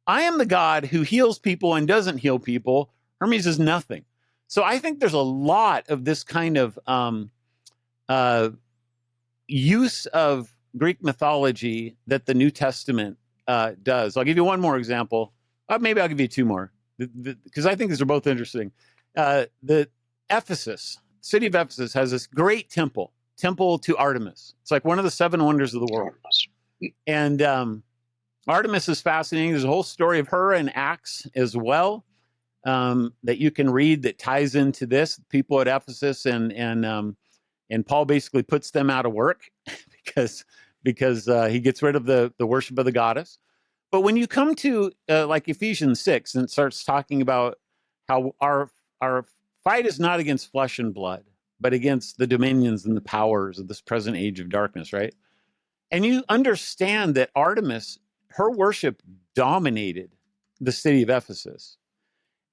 I am the God who heals people and doesn't heal people. Hermes is nothing. So I think there's a lot of this kind of use of Greek mythology that the New Testament does. I'll give you one more example. Maybe I'll give you two more, because I think these are both interesting. The city of Ephesus has this great temple to Artemis. It's like one of the seven wonders of the world. And Artemis is fascinating. There's a whole story of her in Acts as well that you can read that ties into this. People at Ephesus and Paul basically puts them out of work because he gets rid of the worship of the goddess. But when you come to like Ephesians 6 and it starts talking about how our fight is not against flesh and blood, but against the dominions and the powers of this present age of darkness, right? And you understand that Artemis, her worship dominated the city of Ephesus.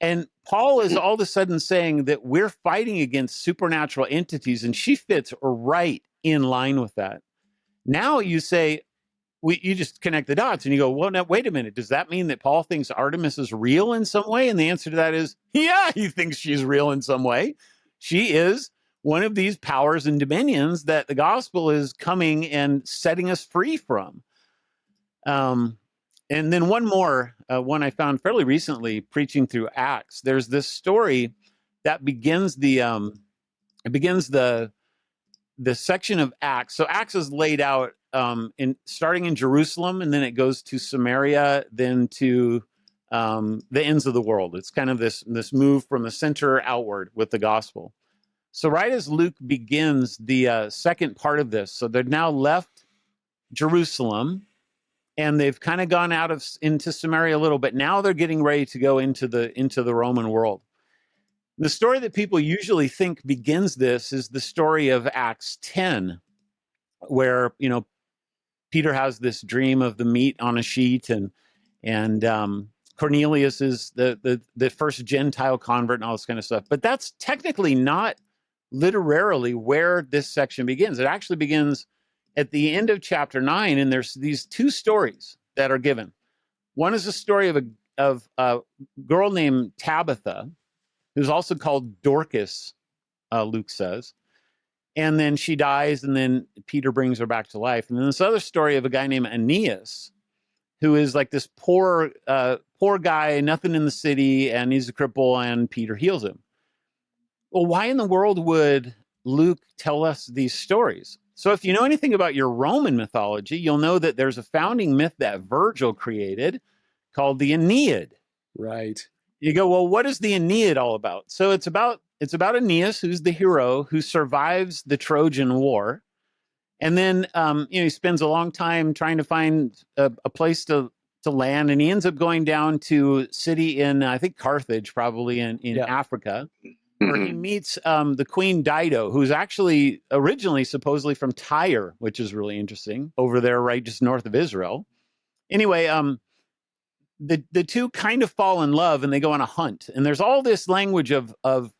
And Paul is all of a sudden saying that we're fighting against supernatural entities, and she fits right in line with that. Now you say, you just connect the dots and you go, well, now, wait a minute. Does that mean that Paul thinks Artemis is real in some way? And the answer to that is, yeah, he thinks she's real in some way. She is one of these powers and dominions that the gospel is coming and setting us free from. And then one more, one I found fairly recently preaching through Acts. There's this story that begins the section of Acts. So Acts is laid out starting in Jerusalem, and then it goes to Samaria, then to the ends of the world. It's kind of this move from the center outward with the gospel. So right as Luke begins the second part of this, so they've now left Jerusalem, and they've kind of gone into Samaria a little bit. Now they're getting ready to go into the Roman world. The story that people usually think begins this is the story of Acts 10, where, Peter has this dream of the meat on a sheet, and Cornelius is the first Gentile convert and all this kind of stuff. But that's technically not literarily where this section begins. It actually begins at the end of chapter 9, and there's these two stories that are given. One is a story of a girl named Tabitha, who's also called Dorcas, Luke says. And then she dies, and then Peter brings her back to life. And then this other story of a guy named Aeneas, who is like this poor guy, nothing in the city, and he's a cripple, and Peter heals him. Well, why in the world would Luke tell us these stories? So if you know anything about your Roman mythology, you'll know that there's a founding myth that Virgil created called the Aeneid. Right. You go, well, what is the Aeneid all about? So it's about Aeneas, who's the hero who survives the Trojan War. And then, he spends a long time trying to find a place to land. And he ends up going down to a city in, I think, Carthage, probably in Africa, where he meets the Queen Dido, who's actually originally supposedly from Tyre, which is really interesting, over there, right just north of Israel. Anyway, the two kind of fall in love, and they go on a hunt. And there's all this language of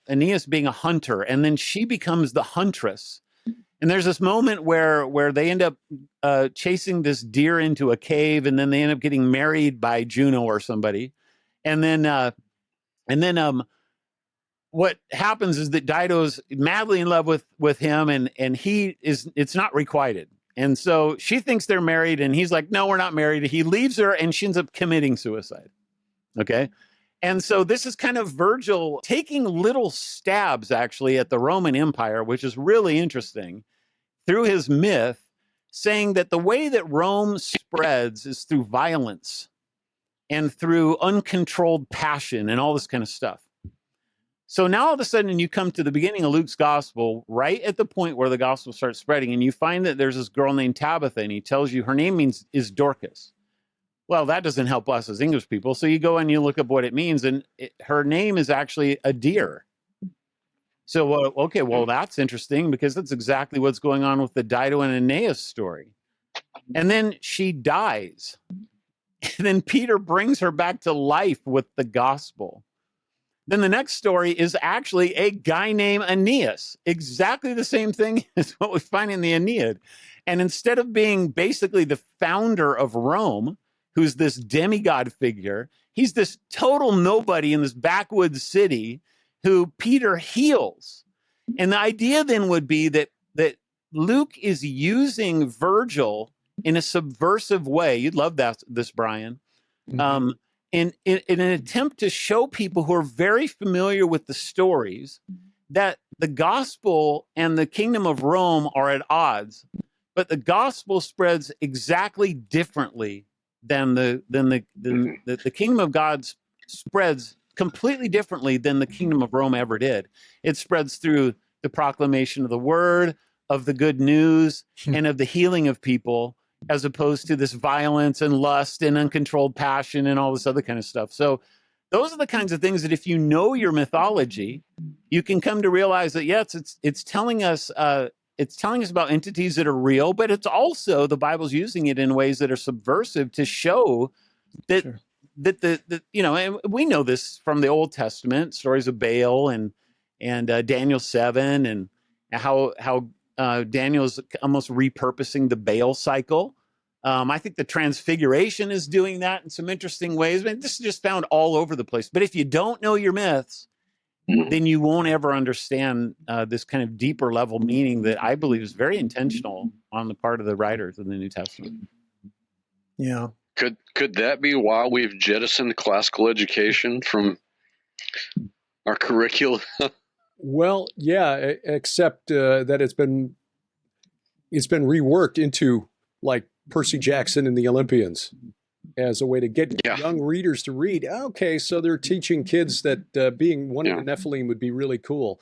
Aeneas being a hunter, and then she becomes the huntress. And there's this moment where they end up chasing this deer into a cave, and then they end up getting married by Juno or somebody. And then what happens is that Dido's madly in love with him, and it's not requited. And so she thinks they're married, and he's like, no, we're not married. He leaves her, and she ends up committing suicide. Okay. And so this is kind of Virgil taking little stabs actually at the Roman Empire, which is really interesting, through his myth, saying that the way that Rome spreads is through violence and through uncontrolled passion and all this kind of stuff. So now all of a sudden you come to the beginning of Luke's gospel, right at the point where the gospel starts spreading, and you find that there's this girl named Tabitha, and he tells you her name is Dorcas. Well, that doesn't help us as English people. So you go and you look up what it means, and her name is actually a deer. So, okay, well, that's interesting, because that's exactly what's going on with the Dido and Aeneas story. And then she dies. And then Peter brings her back to life with the gospel. Then the next story is actually a guy named Aeneas, exactly the same thing as what we find in the Aeneid. And instead of being basically the founder of Rome, who's this demigod figure, he's this total nobody in this backwoods city who Peter heals. And the idea then would be that Luke is using Virgil in a subversive way. You'd love this, Brian. Mm-hmm. In an attempt to show people who are very familiar with the stories that the gospel and the kingdom of Rome are at odds, but the gospel spreads exactly differently than the kingdom of God spreads completely differently than the kingdom of Rome ever did. It spreads through the proclamation of the word, of the good news, and of the healing of people, as opposed to this violence and lust and uncontrolled passion and all this other kind of stuff. So those are the kinds of things that if you know your mythology, you can come to realize that, yes, it's telling us about entities that are real, but it's also, the Bible's using it in ways that are subversive to show that, sure, that and we know this from the Old Testament, stories of Baal and Daniel 7, and how Daniel's almost repurposing the Baal cycle. I think the Transfiguration is doing that in some interesting ways. I mean, this is just found all over the place. But if you don't know your myths, then you won't ever understand this kind of deeper level meaning that I believe is very intentional on the part of the writers in the New Testament. Yeah. Could that be why we've jettisoned classical education from our curriculum? Well, yeah, except that it's been reworked into like Percy Jackson and the Olympians. as a way to get Yeah. young readers to read. Okay, so they're teaching kids that being one of the Nephilim would be really cool.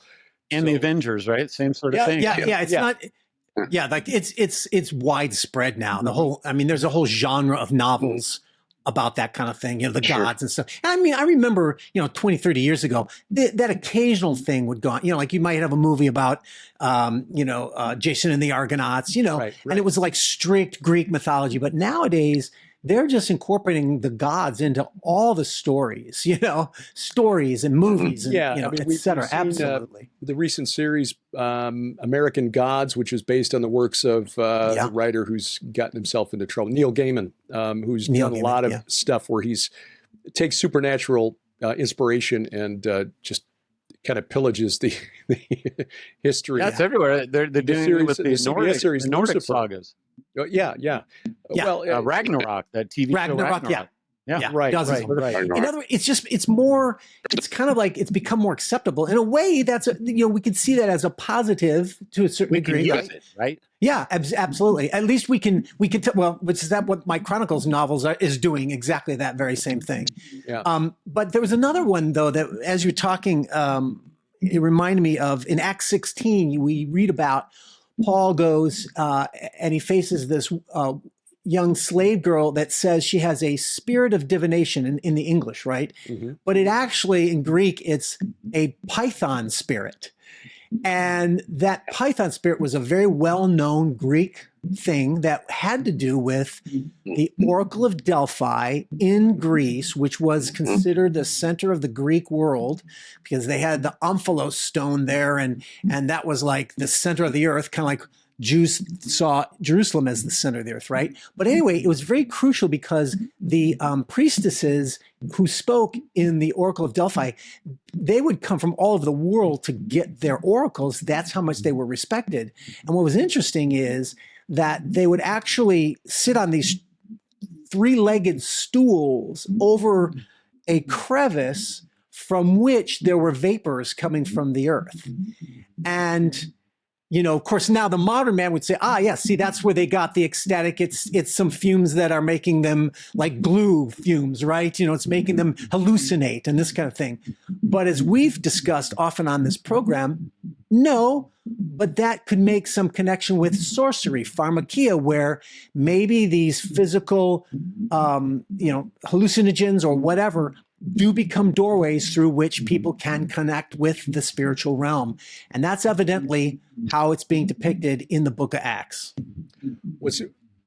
And the Avengers, right? Same sort of thing. It's not. Yeah, like it's widespread now. The whole, I mean, there's a whole genre of novels about that kind of thing, the gods and stuff. And I mean, I remember, 20, 30 years ago, that occasional thing would go on, like you might have a movie about, Jason and the Argonauts, Right. and it was like strict Greek mythology. But nowadays, they're just incorporating the gods into all the stories, stories and movies and, et cetera. Absolutely. The recent series, American Gods, which is based on the works of the writer who's gotten himself into trouble, Neil Gaiman, who's done a lot of stuff where he's takes supernatural inspiration and just kind of pillages the history. That's everywhere. They're doing it with the Nordic sagas. Yeah. Well, Ragnarok, that TV show Ragnarok. Yeah, right. In other words, it's kind of like it's become more acceptable. In a way, that's, we can see that as a positive to a certain degree. Use it, right? Yeah, absolutely. At least we can which is that what my Chronicles novels is doing, exactly that very same thing. Yeah. But there was another one, though, that as you're talking, it reminded me of in Acts 16, we read about Paul goes and he faces this young slave girl that says she has a spirit of divination in the English, right? Mm-hmm. But it actually, in Greek, it's a python spirit. And that python spirit was a very well-known Greek thing that had to do with the Oracle of Delphi in Greece, which was considered the center of the Greek world because they had the Omphalos stone there, and that was like the center of the earth, kind of like Jews saw Jerusalem as the center of the earth, right? But anyway, it was very crucial because the priestesses who spoke in the Oracle of Delphi, they would come from all over the world to get their oracles. That's how much they were respected. And what was interesting is that they would actually sit on these three-legged stools over a crevice from which there were vapors coming from the earth. And of course, now the modern man would say, see, that's where they got the ecstatic. It's some fumes that are making them like glue fumes, right? It's making them hallucinate and this kind of thing. But as we've discussed often on this program, no, but that could make some connection with sorcery, pharmakia, where maybe these physical, hallucinogens or whatever do become doorways through which people can connect with the spiritual realm. And that's evidently how it's being depicted in the book of Acts.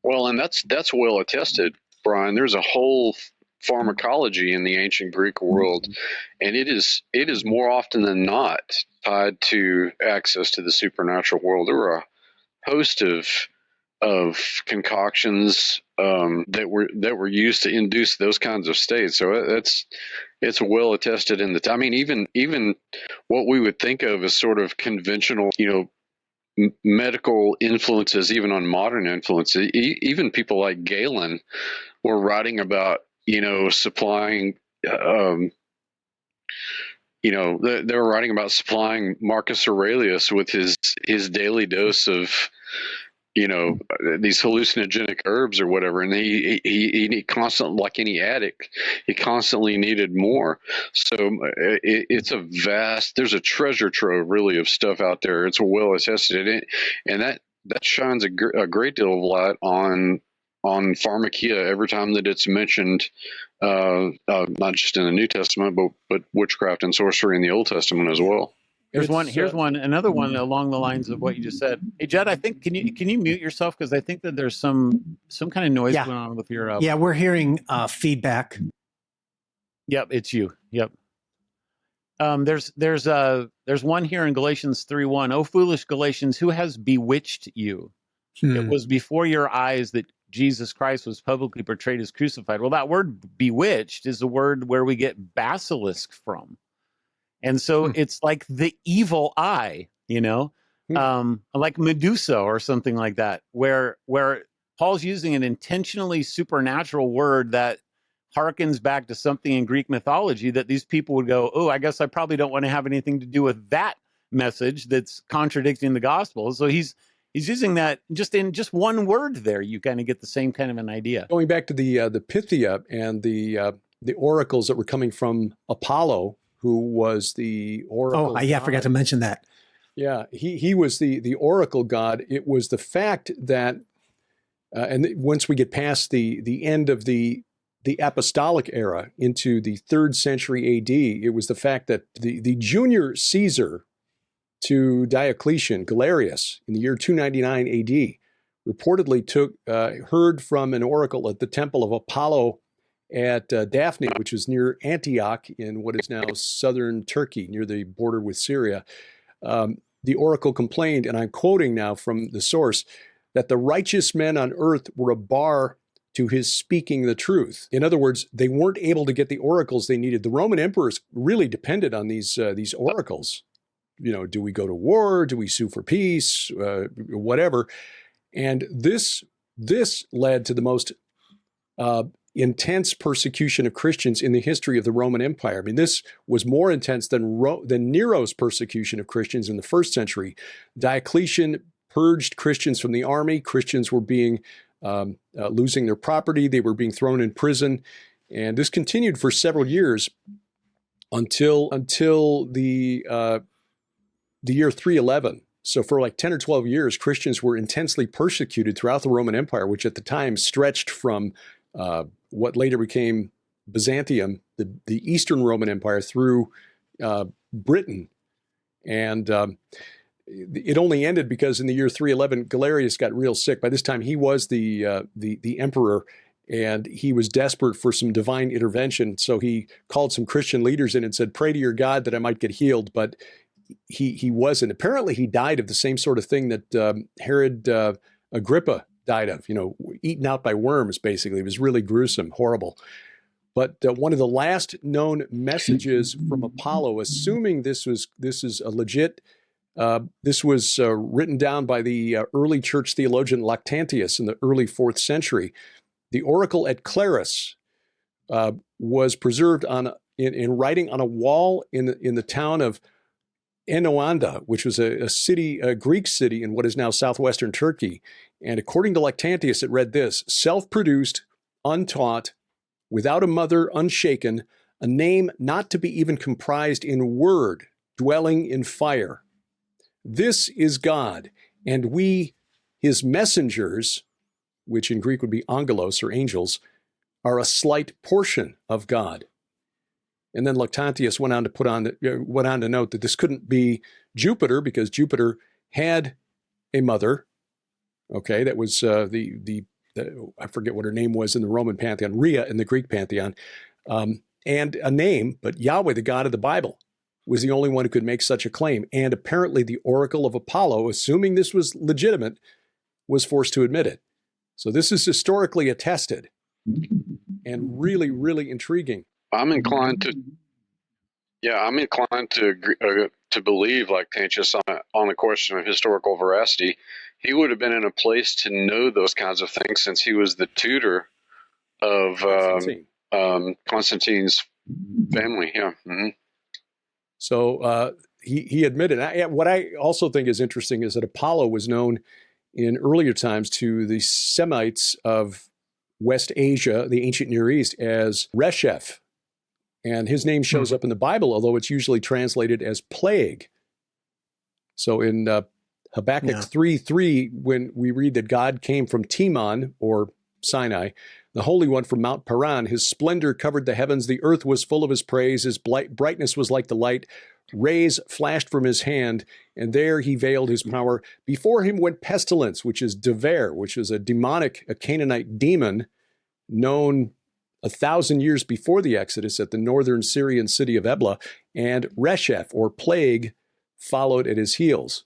Well, and that's well attested, Brian. There's a whole pharmacology in the ancient Greek world, and it is more often than not tied to access to the supernatural world. There were a host of concoctions that were used to induce those kinds of states. So it's well attested in the. I mean, even what we would think of as sort of conventional, medical influences, even on modern influences. Even people like Galen were writing about supplying. They were writing about supplying Marcus Aurelius with his daily dose of these hallucinogenic herbs or whatever, and he constantly, like any addict, he constantly needed more. So it's there's a treasure trove really of stuff out there. It's well attested, and that shines a great deal of light on pharmakia every time that it's mentioned, not just in the New Testament, but witchcraft and sorcery in the Old Testament as well. Here's another one along the lines of what you just said. Hey, Jed, I think can you mute yourself, because I think that there's some kind of noise going on with your. Yeah, we're hearing feedback. Yep, it's you. Yep. There's one here in Galatians 3:1. O foolish Galatians, who has bewitched you? It was before your eyes that Jesus Christ was publicly portrayed as crucified. Well, that word bewitched is the word where we get basilisk from. And so it's like the evil eye, like Medusa or something like that, where Paul's using an intentionally supernatural word that harkens back to something in Greek mythology that these people would go, oh, I guess I probably don't want to have anything to do with that message that's contradicting the gospel. So he's He's using that just in just one word there. You kind of get the same kind of an idea. Going back to the Pythia and the oracles that were coming from Apollo, who was the oracle. Oh, yeah, I forgot to mention that. Yeah, he was the oracle god. It was the fact that, and once we get past the end of the apostolic era into the 3rd century AD, it was the fact that the junior Caesar to Diocletian, Galerius, in the year 299 AD, reportedly heard from an oracle at the temple of Apollo at Daphne, which is near Antioch in what is now southern Turkey, near the border with Syria. The oracle complained, and I'm quoting now from the source, that the righteous men on earth were a bar to his speaking the truth. In other words, they weren't able to get the oracles they needed. The Roman emperors really depended on these oracles. You know, do we go to war? Do we sue for peace? Whatever. And this led to the most intense persecution of Christians in the history of the Roman Empire. I mean, this was more intense than Nero's persecution of Christians in the 1st century. Diocletian purged Christians from the army. Christians were being losing their property. They were being thrown in prison. And this continued for several years until the year 311. So for like 10 or 12 years, Christians were intensely persecuted throughout the Roman Empire, which at the time stretched from what later became Byzantium, the Eastern Roman Empire, through Britain. And it only ended because in the year 311, Galerius got real sick. By this time, he was the emperor, and he was desperate for some divine intervention. So he called some Christian leaders in and said, "Pray to your God that I might get healed." But he wasn't. Apparently, he died of the same sort of thing that Herod Agrippa died of, eaten out by worms, basically. It was really gruesome, horrible. But one of the last known messages from Apollo, assuming this is a legit, this was written down by the early church theologian Lactantius in the early 4th century. The oracle at Claris was preserved in writing on a wall in the town of Enoanda, which was a Greek city in what is now southwestern Turkey. And according to Lactantius, it read this: self-produced, untaught, without a mother, unshaken, a name not to be even comprised in word, dwelling in fire. This is God, and we, his messengers, which in Greek would be angelos or angels, are a slight portion of God. And then Lactantius went on to note that this couldn't be Jupiter because Jupiter had a mother. Okay, that was I forget what her name was in the Roman pantheon, Rhea in the Greek pantheon, and a name, but Yahweh, the God of the Bible, was the only one who could make such a claim. And apparently the oracle of Apollo, assuming this was legitimate, was forced to admit it. So this is historically attested and really, really intriguing. I'm inclined to agree, to believe, like Lactantius, on the question of historical veracity. He would have been in a place to know those kinds of things since he was the tutor of Constantine's family. Yeah. Mm-hmm. So he admitted. What I also think is interesting is that Apollo was known in earlier times to the Semites of West Asia, the ancient Near East, as Resheph. And his name shows up in the Bible, although it's usually translated as plague. So in Habakkuk 3:3, when we read that God came from Timon, or Sinai, the Holy One from Mount Paran, his splendor covered the heavens, the earth was full of his praise, his brightness was like the light, rays flashed from his hand, and there he veiled his power. Before him went pestilence, which is Dever, which is a Canaanite demon known 1,000 years before the Exodus at the northern Syrian city of Ebla, and Resheph, or plague, followed at his heels.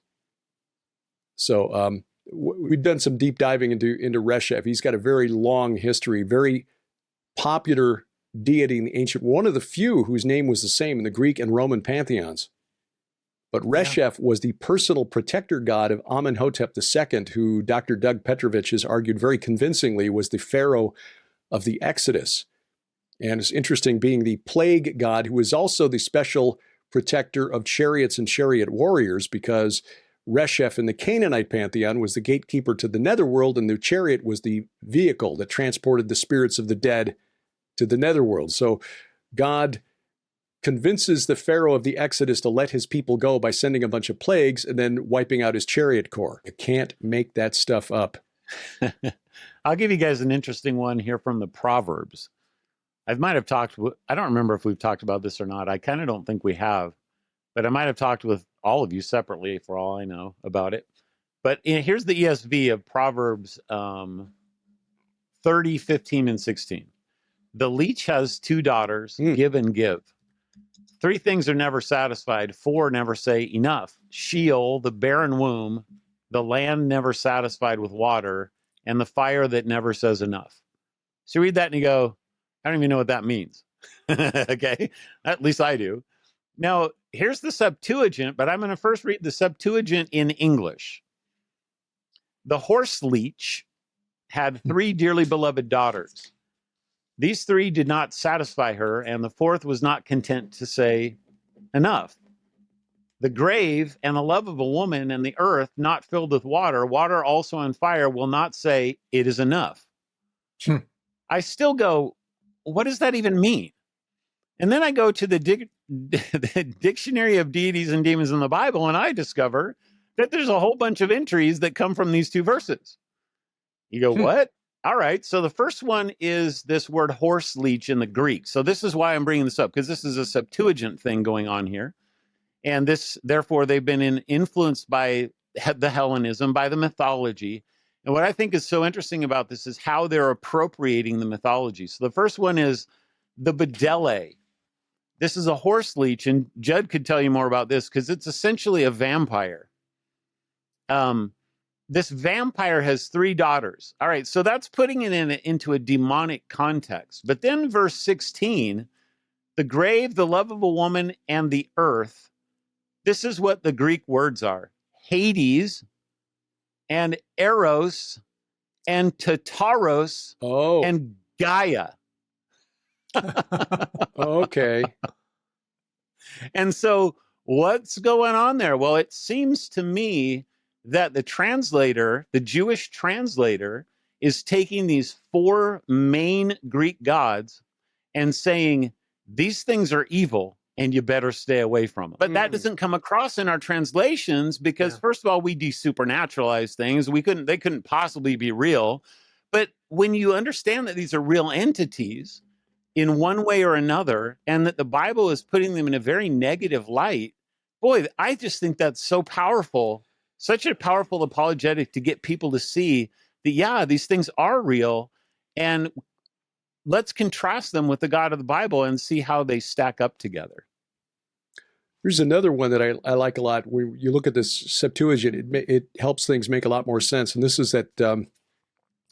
So we've done some deep diving into Resheph. He's got a very long history, very popular deity in the ancient, one of the few whose name was the same in the Greek and Roman pantheons. But Resheph was the personal protector god of Amenhotep II, who Dr. Doug Petrovich has argued very convincingly was the pharaoh of the Exodus. And it's interesting, being the plague god, who is also the special protector of chariots and chariot warriors, because Resheph in the Canaanite pantheon was the gatekeeper to the netherworld, and the chariot was the vehicle that transported the spirits of the dead to the netherworld. So God convinces the Pharaoh of the Exodus to let his people go by sending a bunch of plagues and then wiping out his chariot corps. You can't make that stuff up. I'll give you guys an interesting one here from the Proverbs. I don't remember if we've talked about this or not. I kind of don't think we have, but I might have talked with all of you separately for all I know about it. But here's the ESV of Proverbs 30, 15, and 16. The leech has two daughters, give and give. Three things are never satisfied. Four never say enough. Sheol, the barren womb, the land never satisfied with water, and the fire that never says enough. So you read that and you go, I don't even know what that means. Okay, at least I do. Now, here's the Septuagint, but I'm going to first read the Septuagint in English. The horse leech had three dearly beloved daughters. These three did not satisfy her, and the fourth was not content to say enough. The grave and the love of a woman and the earth not filled with water, water also on fire, will not say it is enough. I still go, what does that even mean? And then I go to the Dictionary of Deities and Demons in the Bible, and I discover that there's a whole bunch of entries that come from these two verses. You go, what? All right, so the first one is this word horse leech in the Greek. So this is why I'm bringing this up, because this is a Septuagint thing going on here. And this, therefore, they've been influenced by the Hellenism, by the mythology. And what I think is so interesting about this is how they're appropriating the mythology. So the first one is the bedele. This is a horse leech, and Judd could tell you more about this because it's essentially a vampire. This vampire has three daughters. All right, so that's putting it into a demonic context. But then verse 16, the grave, the love of a woman, and the earth. This is what the Greek words are. Hades and Eros and Tartaros and Gaia. Okay. And so what's going on there? Well, it seems to me that the translator, the Jewish translator, is taking these four main Greek gods and saying, these things are evil and you better stay away from them. But that doesn't come across in our translations because, first of all, we desupernaturalize things. They couldn't possibly be real. But when you understand that these are real entities in one way or another, and that the Bible is putting them in a very negative light, boy, I just think that's so powerful. Such a powerful apologetic to get people to see that, yeah, these things are real. And let's contrast them with the God of the Bible and see how they stack up together. Here's another one that I like a lot. When you look at this Septuagint, it helps things make a lot more sense. And this is that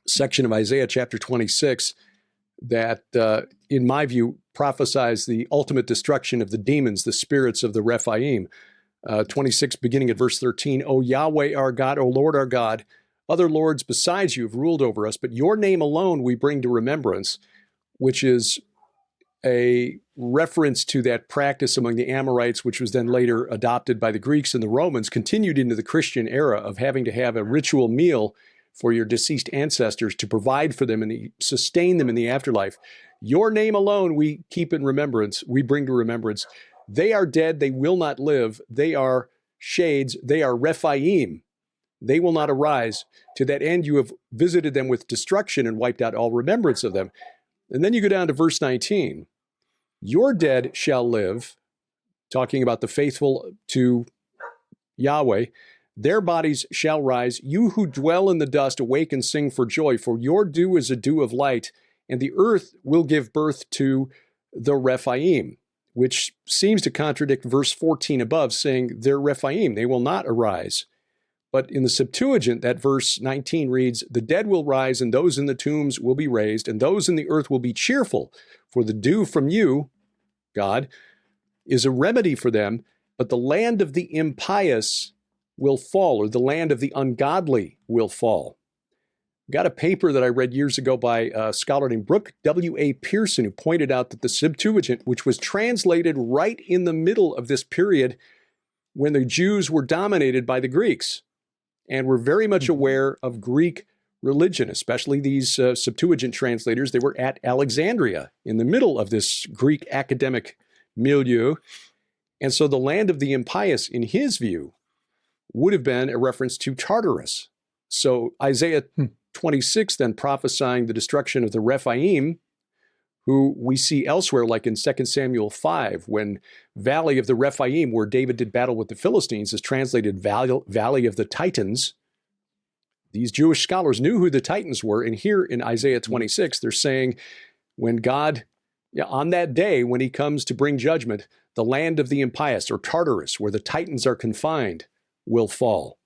section of Isaiah chapter 26 that, in my view, prophesies the ultimate destruction of the demons, the spirits of the Rephaim. 26, beginning at verse 13, O Yahweh our God, O Lord our God, other lords besides you have ruled over us, but your name alone we bring to remembrance, which is a reference to that practice among the Amorites, which was then later adopted by the Greeks and the Romans, continued into the Christian era of having to have a ritual meal for your deceased ancestors to provide for them and sustain them in the afterlife. Your name alone we keep in remembrance, we bring to remembrance. They are dead, they will not live. They are shades, they are Rephaim. They will not arise. To that end you have visited them with destruction and wiped out all remembrance of them. And then you go down to verse 19. Your dead shall live, talking about the faithful to Yahweh. Their bodies shall rise. You who dwell in the dust, awake and sing for joy, for your dew is a dew of light, and the earth will give birth to the Rephaim, which seems to contradict verse 14 above, saying they're Rephaim, they will not arise. But in the Septuagint, that verse 19 reads, the dead will rise, and those in the tombs will be raised, and those in the earth will be cheerful, for the dew from you, God, is a remedy for them, but the land of the impious will fall, or the land of the ungodly will fall. Got a paper that I read years ago by a scholar named Brooke W.A. Pearson, who pointed out that the Septuagint, which was translated right in the middle of this period, when the Jews were dominated by the Greeks and were very much aware of Greek religion, especially these Septuagint translators. They were at Alexandria in the middle of this Greek academic milieu. And so the land of the impious, in his view, would have been a reference to Tartarus. So Isaiah 26 then prophesying the destruction of the Rephaim, who we see elsewhere, like in 2 Samuel 5, when Valley of the Rephaim, where David did battle with the Philistines, is translated Valley of the Titans. These Jewish scholars knew who the Titans were, and here in Isaiah 26, they're saying when God, on that day when he comes to bring judgment, the land of the impious, or Tartarus, where the Titans are confined, will fall.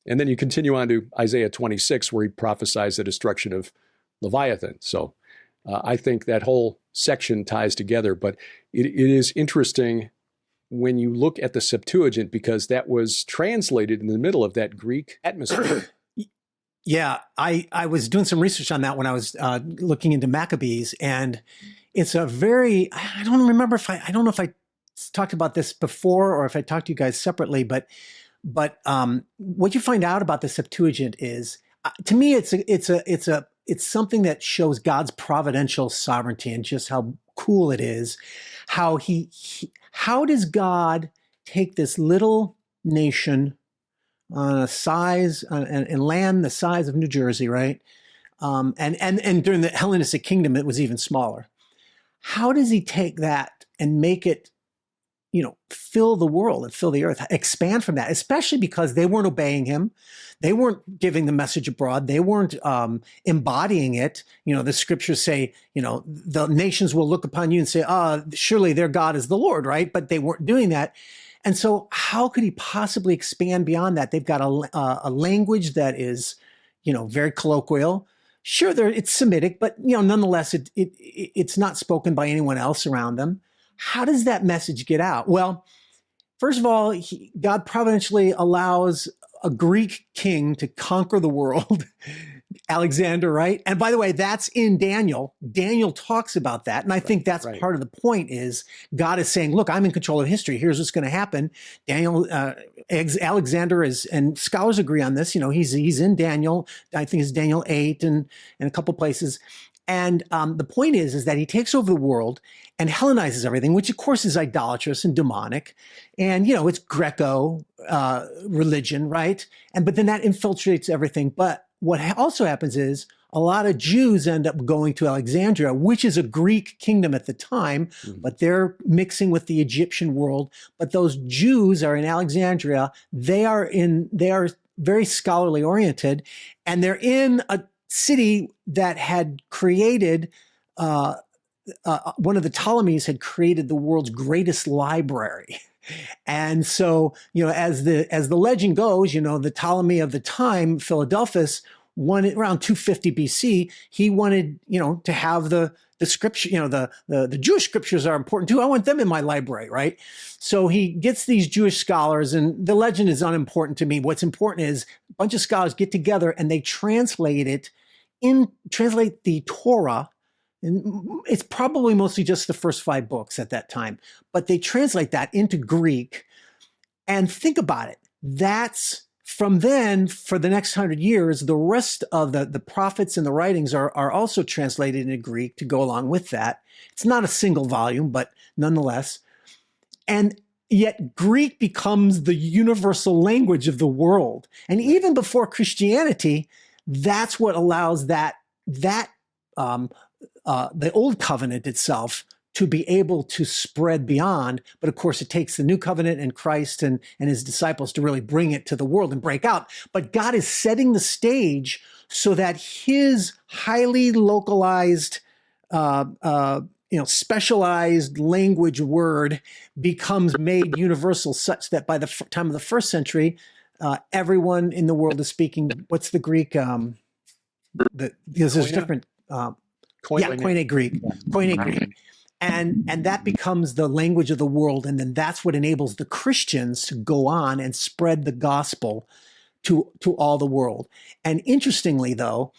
And then you continue on to Isaiah 26, where he prophesies the destruction of Leviathan. So I think that whole section ties together, but it is interesting when you look at the Septuagint, because that was translated in the middle of that Greek atmosphere. Yeah, I was doing some research on that when I was looking into Maccabees, and it's a very, I don't remember if I don't know if I talked about this before or if I talked to you guys separately, but what you find out about the Septuagint is, to me, it's something that shows God's providential sovereignty and just how cool it is. How does God take this little nation on a size and land the size of New Jersey, right? And during the Hellenistic kingdom, it was even smaller. How does he take that and make it, fill the world and fill the earth, expand from that, especially because they weren't obeying him. They weren't giving the message abroad. They weren't embodying it. The scriptures say, the nations will look upon you and say, surely their God is the Lord, right? But they weren't doing that. And so how could he possibly expand beyond that? They've got a language that is, very colloquial. Sure, it's Semitic, but, nonetheless, it's not spoken by anyone else around them. How does that message get out? Well, first of all, God providentially allows a Greek king to conquer the world, Alexander, right? And by the way, that's in Daniel. Daniel talks about that. And I think that's part of the point is God is saying, look, I'm in control of history. Here's what's going to happen. Alexander is, and scholars agree on this, he's in Daniel. I think it's Daniel 8 and a couple places. And the point is that he takes over the world and Hellenizes everything, which of course is idolatrous and demonic. And, it's Greco religion, right? But then that infiltrates everything. But what also happens is a lot of Jews end up going to Alexandria, which is a Greek kingdom at the time, but they're mixing with the Egyptian world. But those Jews are in Alexandria. They are very scholarly oriented, and they're in a city that had created, one of the Ptolemies had created the world's greatest library. And so, as the legend goes, the Ptolemy of the time, Philadelphus, wanted around 250 BC, he wanted, to have the scripture, the Jewish scriptures are important too. I want them in my library, right? So he gets these Jewish scholars, and the legend is unimportant to me. What's important is a bunch of scholars get together and they translate the Torah. And it's probably mostly just the first 5 books at that time, but they translate that into Greek. And think about it. That's from then, for the next 100 years, the rest of the prophets and the writings are also translated into Greek to go along with that. It's not a single volume, but nonetheless. And yet Greek becomes the universal language of the world. And even before Christianity, that's what allows the old covenant itself to be able to spread beyond. But of course, it takes the new covenant and Christ and his disciples to really bring it to the world and break out. But God is setting the stage so that his highly localized, specialized language word becomes made universal, such that by the time of the first century, everyone in the world is speaking. What's the Greek? There's different. Koine Greek. Koine Greek. And that becomes the language of the world. And then that's what enables the Christians to go on and spread the gospel to all the world. And interestingly, though,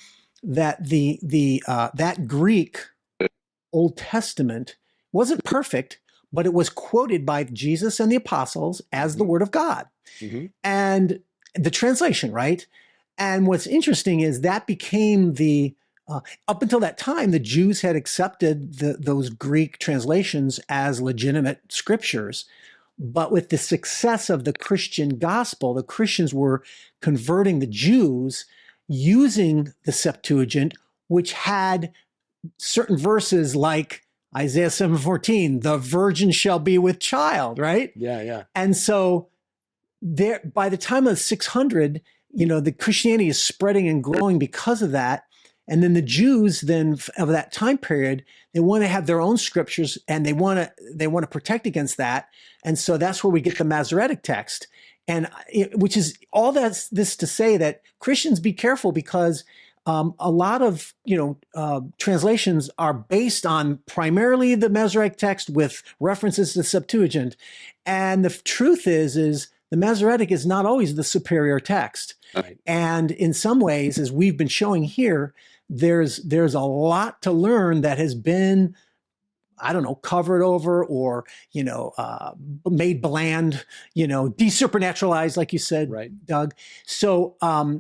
that that Greek Old Testament wasn't perfect, but it was quoted by Jesus and the apostles as the word of God. Mm-hmm. And the translation, right? And what's interesting is that became up until that time, the Jews had accepted those Greek translations as legitimate scriptures. But with the success of the Christian gospel, the Christians were converting the Jews using the Septuagint, which had certain verses like Isaiah 7:14, the virgin shall be with child, right? Yeah, yeah. And so there, by the time of 600, the Christianity is spreading and growing because of that. And then the Jews then of that time period, they want to have their own scriptures and they want to protect against that. And so that's where we get the Masoretic text. And which is all this to say that Christians be careful, because a lot of translations are based on primarily the Masoretic text with references to the Septuagint. And the truth is the Masoretic is not always the superior text. Right. And in some ways, as we've been showing here, there's a lot to learn that has been, covered over or, made bland, desupernaturalized, like you said, Right. Doug. So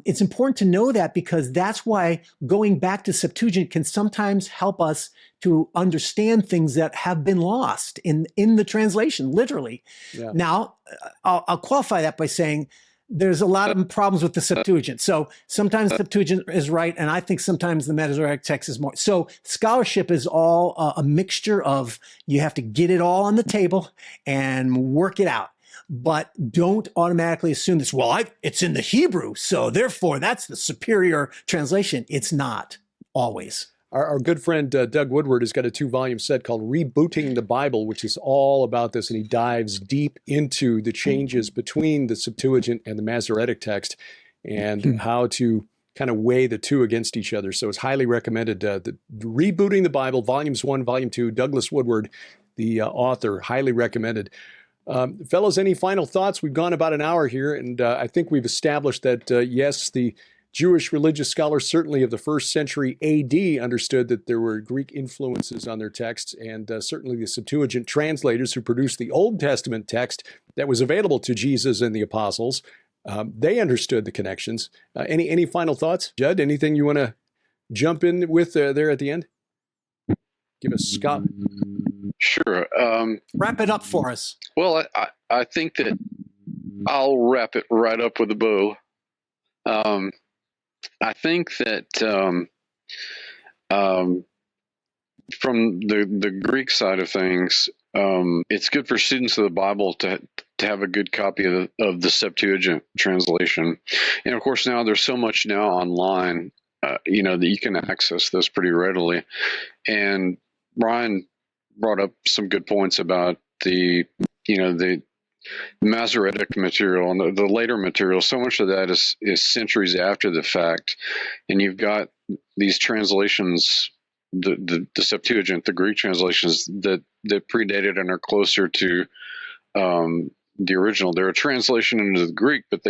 it's important to know that, because that's why going back to Septuagint can sometimes help us to understand things that have been lost in the translation, literally. Yeah. Now, I'll qualify that by saying there's a lot of problems with the Septuagint. So sometimes the Septuagint is right, and I think sometimes the Masoretic text is more. So scholarship is all a mixture of, you have to get it all on the table and work it out. But don't automatically assume this, it's in the Hebrew, so therefore that's the superior translation. It's not always. Our good friend Doug Woodward has got a 2-volume set called Rebooting the Bible, which is all about this, and he dives deep into the changes between the Septuagint and the Masoretic text and how to kind of weigh the two against each other. So it's highly recommended. The Rebooting the Bible, Volumes 1, Volume 2, Douglas Woodward, the author, highly recommended. Fellows, any final thoughts? We've gone about an hour here, and I think we've established that, yes, the Jewish religious scholars, certainly of the 1st century AD, understood that there were Greek influences on their texts, and certainly the Septuagint translators who produced the Old Testament text that was available to Jesus and the apostles, they understood the connections. Any final thoughts? Judd, anything you want to jump in with there at the end? Give us Scott. Sure. Wrap it up for us. Well, I think that I'll wrap it right up with a bow. I think that from the Greek side of things, it's good for students of the Bible to have a good copy of the Septuagint translation. And of course, now there's so much now online, that you can access this pretty readily. And Brian brought up some good points about the Masoretic material and the later material. So much of that is centuries after the fact, and you've got these translations, the Septuagint, the Greek translations that predated and are closer to the original. They're a translation into the Greek, but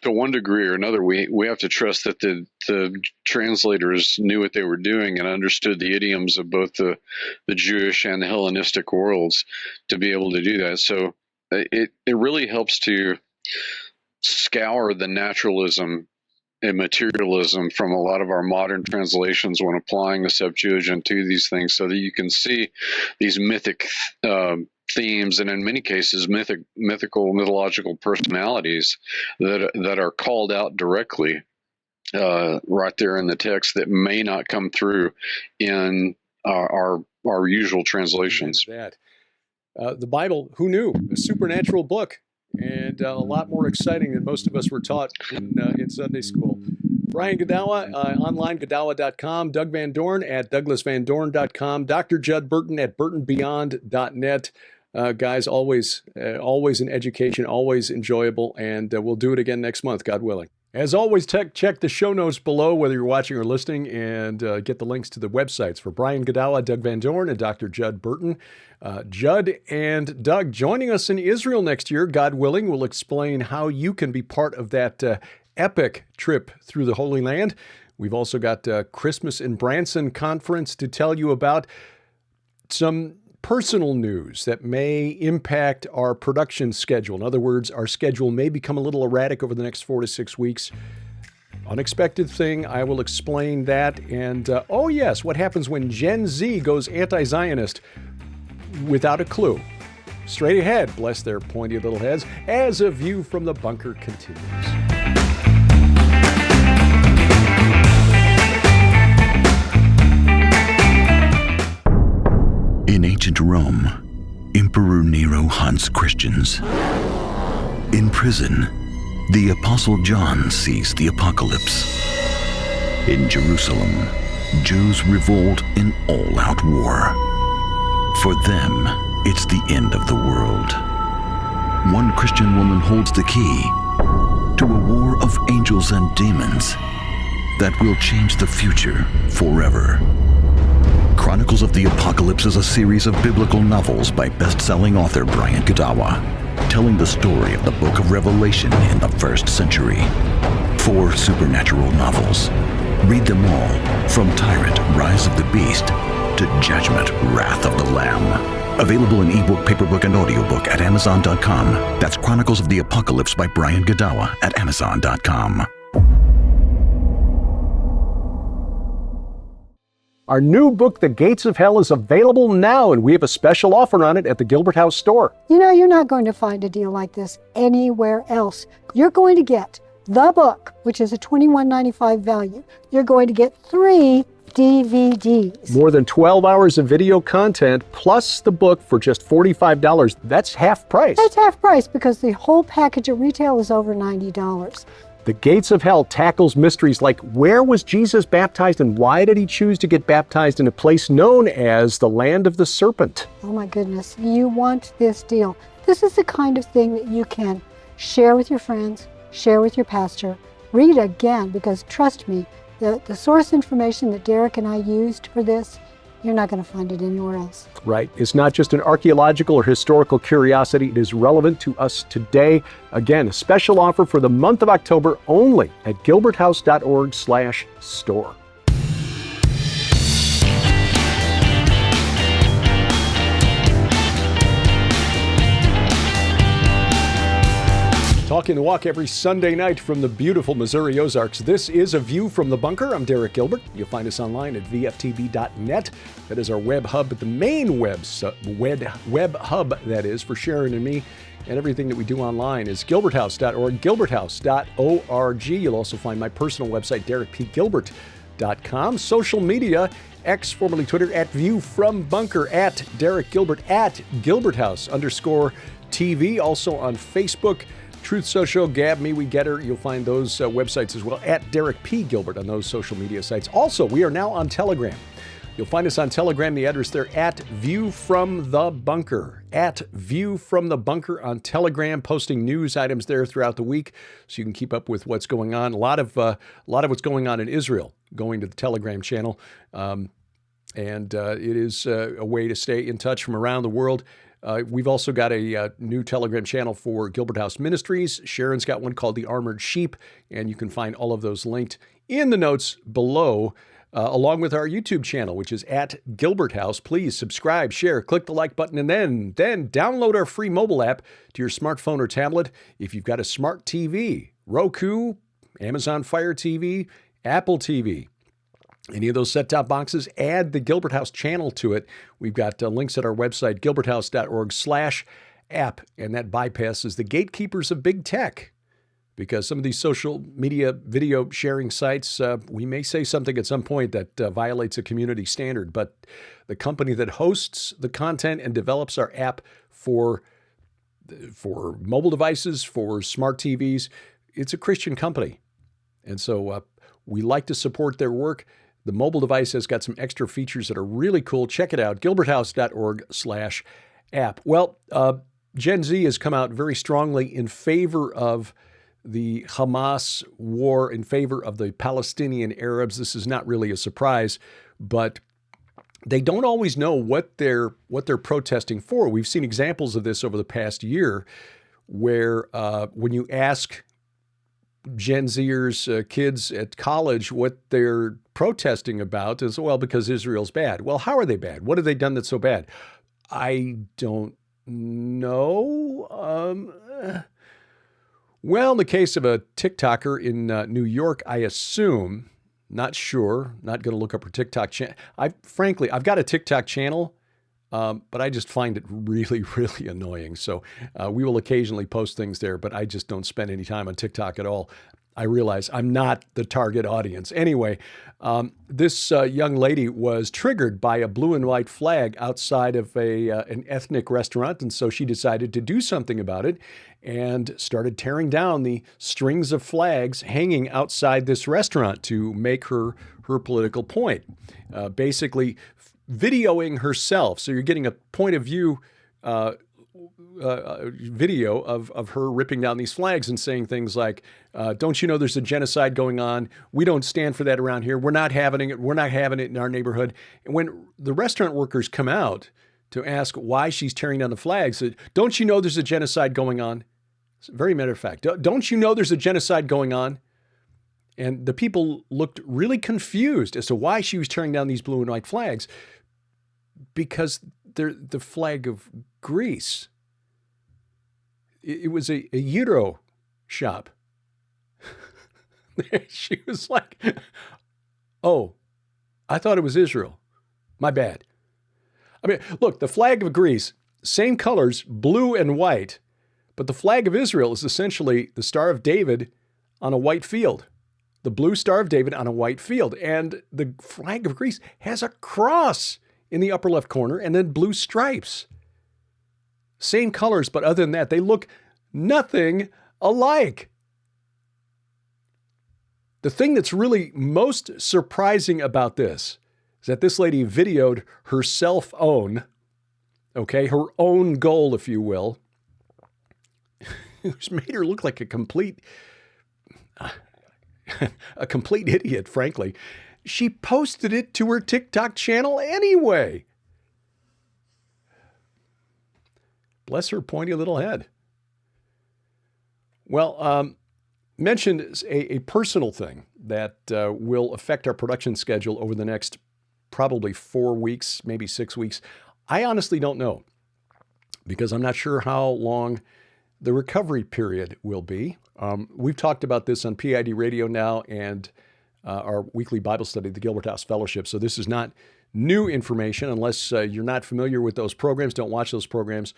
to one degree or another, we have to trust that the translators knew what they were doing and understood the idioms of both the Jewish and the Hellenistic worlds to be able to do that. So it really helps to scour the naturalism and materialism from a lot of our modern translations when applying the Septuagint to these things, so that you can see these mythic themes, and in many cases mythological personalities that are called out directly right there in the text that may not come through in our usual translations. The Bible, who knew? A supernatural book, and a lot more exciting than most of us were taught in Sunday school. Brian Godawa, online, godawa.com. Doug Van Dorn at douglasvandorn.com. Dr. Judd Burton at burtonbeyond.net. Guys, always an education, always enjoyable, and we'll do it again next month, God willing. As always, check the show notes below, whether you're watching or listening, and get the links to the websites for Brian Godawa, Doug Van Dorn, and Dr. Judd Burton. Judd and Doug joining us in Israel next year, God willing. We'll explain how you can be part of that epic trip through the Holy Land. We've also got Christmas in Branson conference to tell you about. some personal news that may impact our production schedule. In other words, our schedule may become a little erratic over the next 4 to 6 weeks. Unexpected thing, I will explain that. And, oh yes, what happens when Gen Z goes anti-Zionist without a clue. Straight ahead, bless their pointy little heads, as A View from the Bunker continues. In ancient Rome, Emperor Nero hunts Christians. In prison, the Apostle John sees the apocalypse. In Jerusalem, Jews revolt in all-out war. For them, it's the end of the world. One Christian woman holds the key to a war of angels and demons that will change the future forever. Chronicles of the Apocalypse is a series of biblical novels by best-selling author Brian Godawa, telling the story of the book of Revelation in the 1st century. 4 supernatural novels. Read them all, from Tyrant, Rise of the Beast, to Judgment, Wrath of the Lamb. Available in ebook, paperback, and audiobook at Amazon.com. That's Chronicles of the Apocalypse by Brian Godawa at Amazon.com. Our new book, The Gates of Hell, is available now, and we have a special offer on it at the Gilbert House store. You know, you're not going to find a deal like this anywhere else. You're going to get the book, which is a $21.95 value. You're going to get 3 DVDs. More than 12 hours of video content, plus the book for just $45. That's half price. That's half price because the whole package at retail is over $90. The Gates of Hell tackles mysteries like where was Jesus baptized and why did he choose to get baptized in a place known as the Land of the Serpent? Oh my goodness, you want this deal. This is the kind of thing that you can share with your friends, share with your pastor, read again, because trust me, the source information that Derek and I used for this, you're not going to find it anywhere else. Right. It's not just an archaeological or historical curiosity. It is relevant to us today. Again, a special offer for the month of October only at gilberthouse.org/store. Talking the walk every Sunday night from the beautiful Missouri Ozarks. This is A View from the Bunker. I'm Derek Gilbert. You'll find us online at VFTB.net. That is our web hub, but the main web hub, that is, for Sharon and me, and everything that we do online is gilberthouse.org, gilberthouse.org. You'll also find my personal website, derekpgilbert.com. Social media, X, formerly Twitter, at View from Bunker, at Derek Gilbert, at Gilberthouse_TV. Also on Facebook, Truth Social, Gab, Me, We Get Her. You'll find those websites as well, at Derek P. Gilbert on those social media sites. Also, we are now on Telegram. You'll find us on Telegram, the address there, at View from the Bunker. At View from the Bunker on Telegram, posting news items there throughout the week so you can keep up with what's going on. A lot of what's going on in Israel going to the Telegram channel. And it is a way to stay in touch from around the world. We've also got a new Telegram channel for Gilbert House Ministries. Sharon's got one called The Armored Sheep, and you can find all of those linked in the notes below, along with our YouTube channel, which is at Gilbert House. Please subscribe, share, click the like button, and then download our free mobile app to your smartphone or tablet. If you've got a smart TV, Roku, Amazon Fire TV, Apple TV, any of those set-top boxes, add the Gilbert House channel to it. We've got links at our website, gilberthouse.org/app, and that bypasses the gatekeepers of big tech. Because some of these social media video sharing sites, we may say something at some point that violates a community standard, but the company that hosts the content and develops our app for mobile devices, for smart TVs, it's a Christian company. And so we like to support their work. The mobile device has got some extra features that are really cool. Check it out, gilberthouse.org/app. Well, Gen Z has come out very strongly in favor of the Hamas war, in favor of the Palestinian Arabs. This is not really a surprise, but they don't always know what they're protesting for. We've seen examples of this over the past year where when you ask Gen Zers, kids at college, what they're protesting about is, well, because Israel's bad. Well, how are they bad? What have they done that's so bad? I don't know. Well, in the case of a TikToker in New York, I assume, not sure, not going to look up her TikTok channel. Frankly, I've got a TikTok channel, but I just find it really, really annoying. So we will occasionally post things there, but I just don't spend any time on TikTok at all. I realize I'm not the target audience. Anyway, this young lady was triggered by a blue and white flag outside of an ethnic restaurant, and so she decided to do something about it and started tearing down the strings of flags hanging outside this restaurant to make her political point. Basically, videoing herself. So you're getting a point of view video of her ripping down these flags and saying things like, don't you know there's a genocide going on? We don't stand for that around here. We're not having it. We're not having it in our neighborhood. And when the restaurant workers come out to ask why she's tearing down the flags, don't you know there's a genocide going on? It's a very matter of fact. Don't you know there's a genocide going on? And the people looked really confused as to why she was tearing down these blue and white flags, because they're the flag of Greece. It was a Euro shop. She was like, oh, I thought it was Israel. My bad. I mean, look, the flag of Greece, same colors, blue and white, but the flag of Israel is essentially the Star of David on a white field. The blue Star of David on a white field. And the flag of Greece has a cross in the upper left corner and then blue stripes. Same colors, but other than that, they look nothing alike. The thing that's really most surprising about this is that this lady videoed her self-own, her own goal, if you will, which made her look like a complete idiot, frankly. She posted it to her TikTok channel anyway. Bless her pointy little head. Well, mentioned a personal thing that will affect our production schedule over the next probably 4 weeks, maybe 6 weeks. I honestly don't know, because I'm not sure how long the recovery period will be. We've talked about this on PID Radio now and our weekly Bible study, the Gilbert House Fellowship. So this is not new information unless you're not familiar with those programs. Don't watch those programs.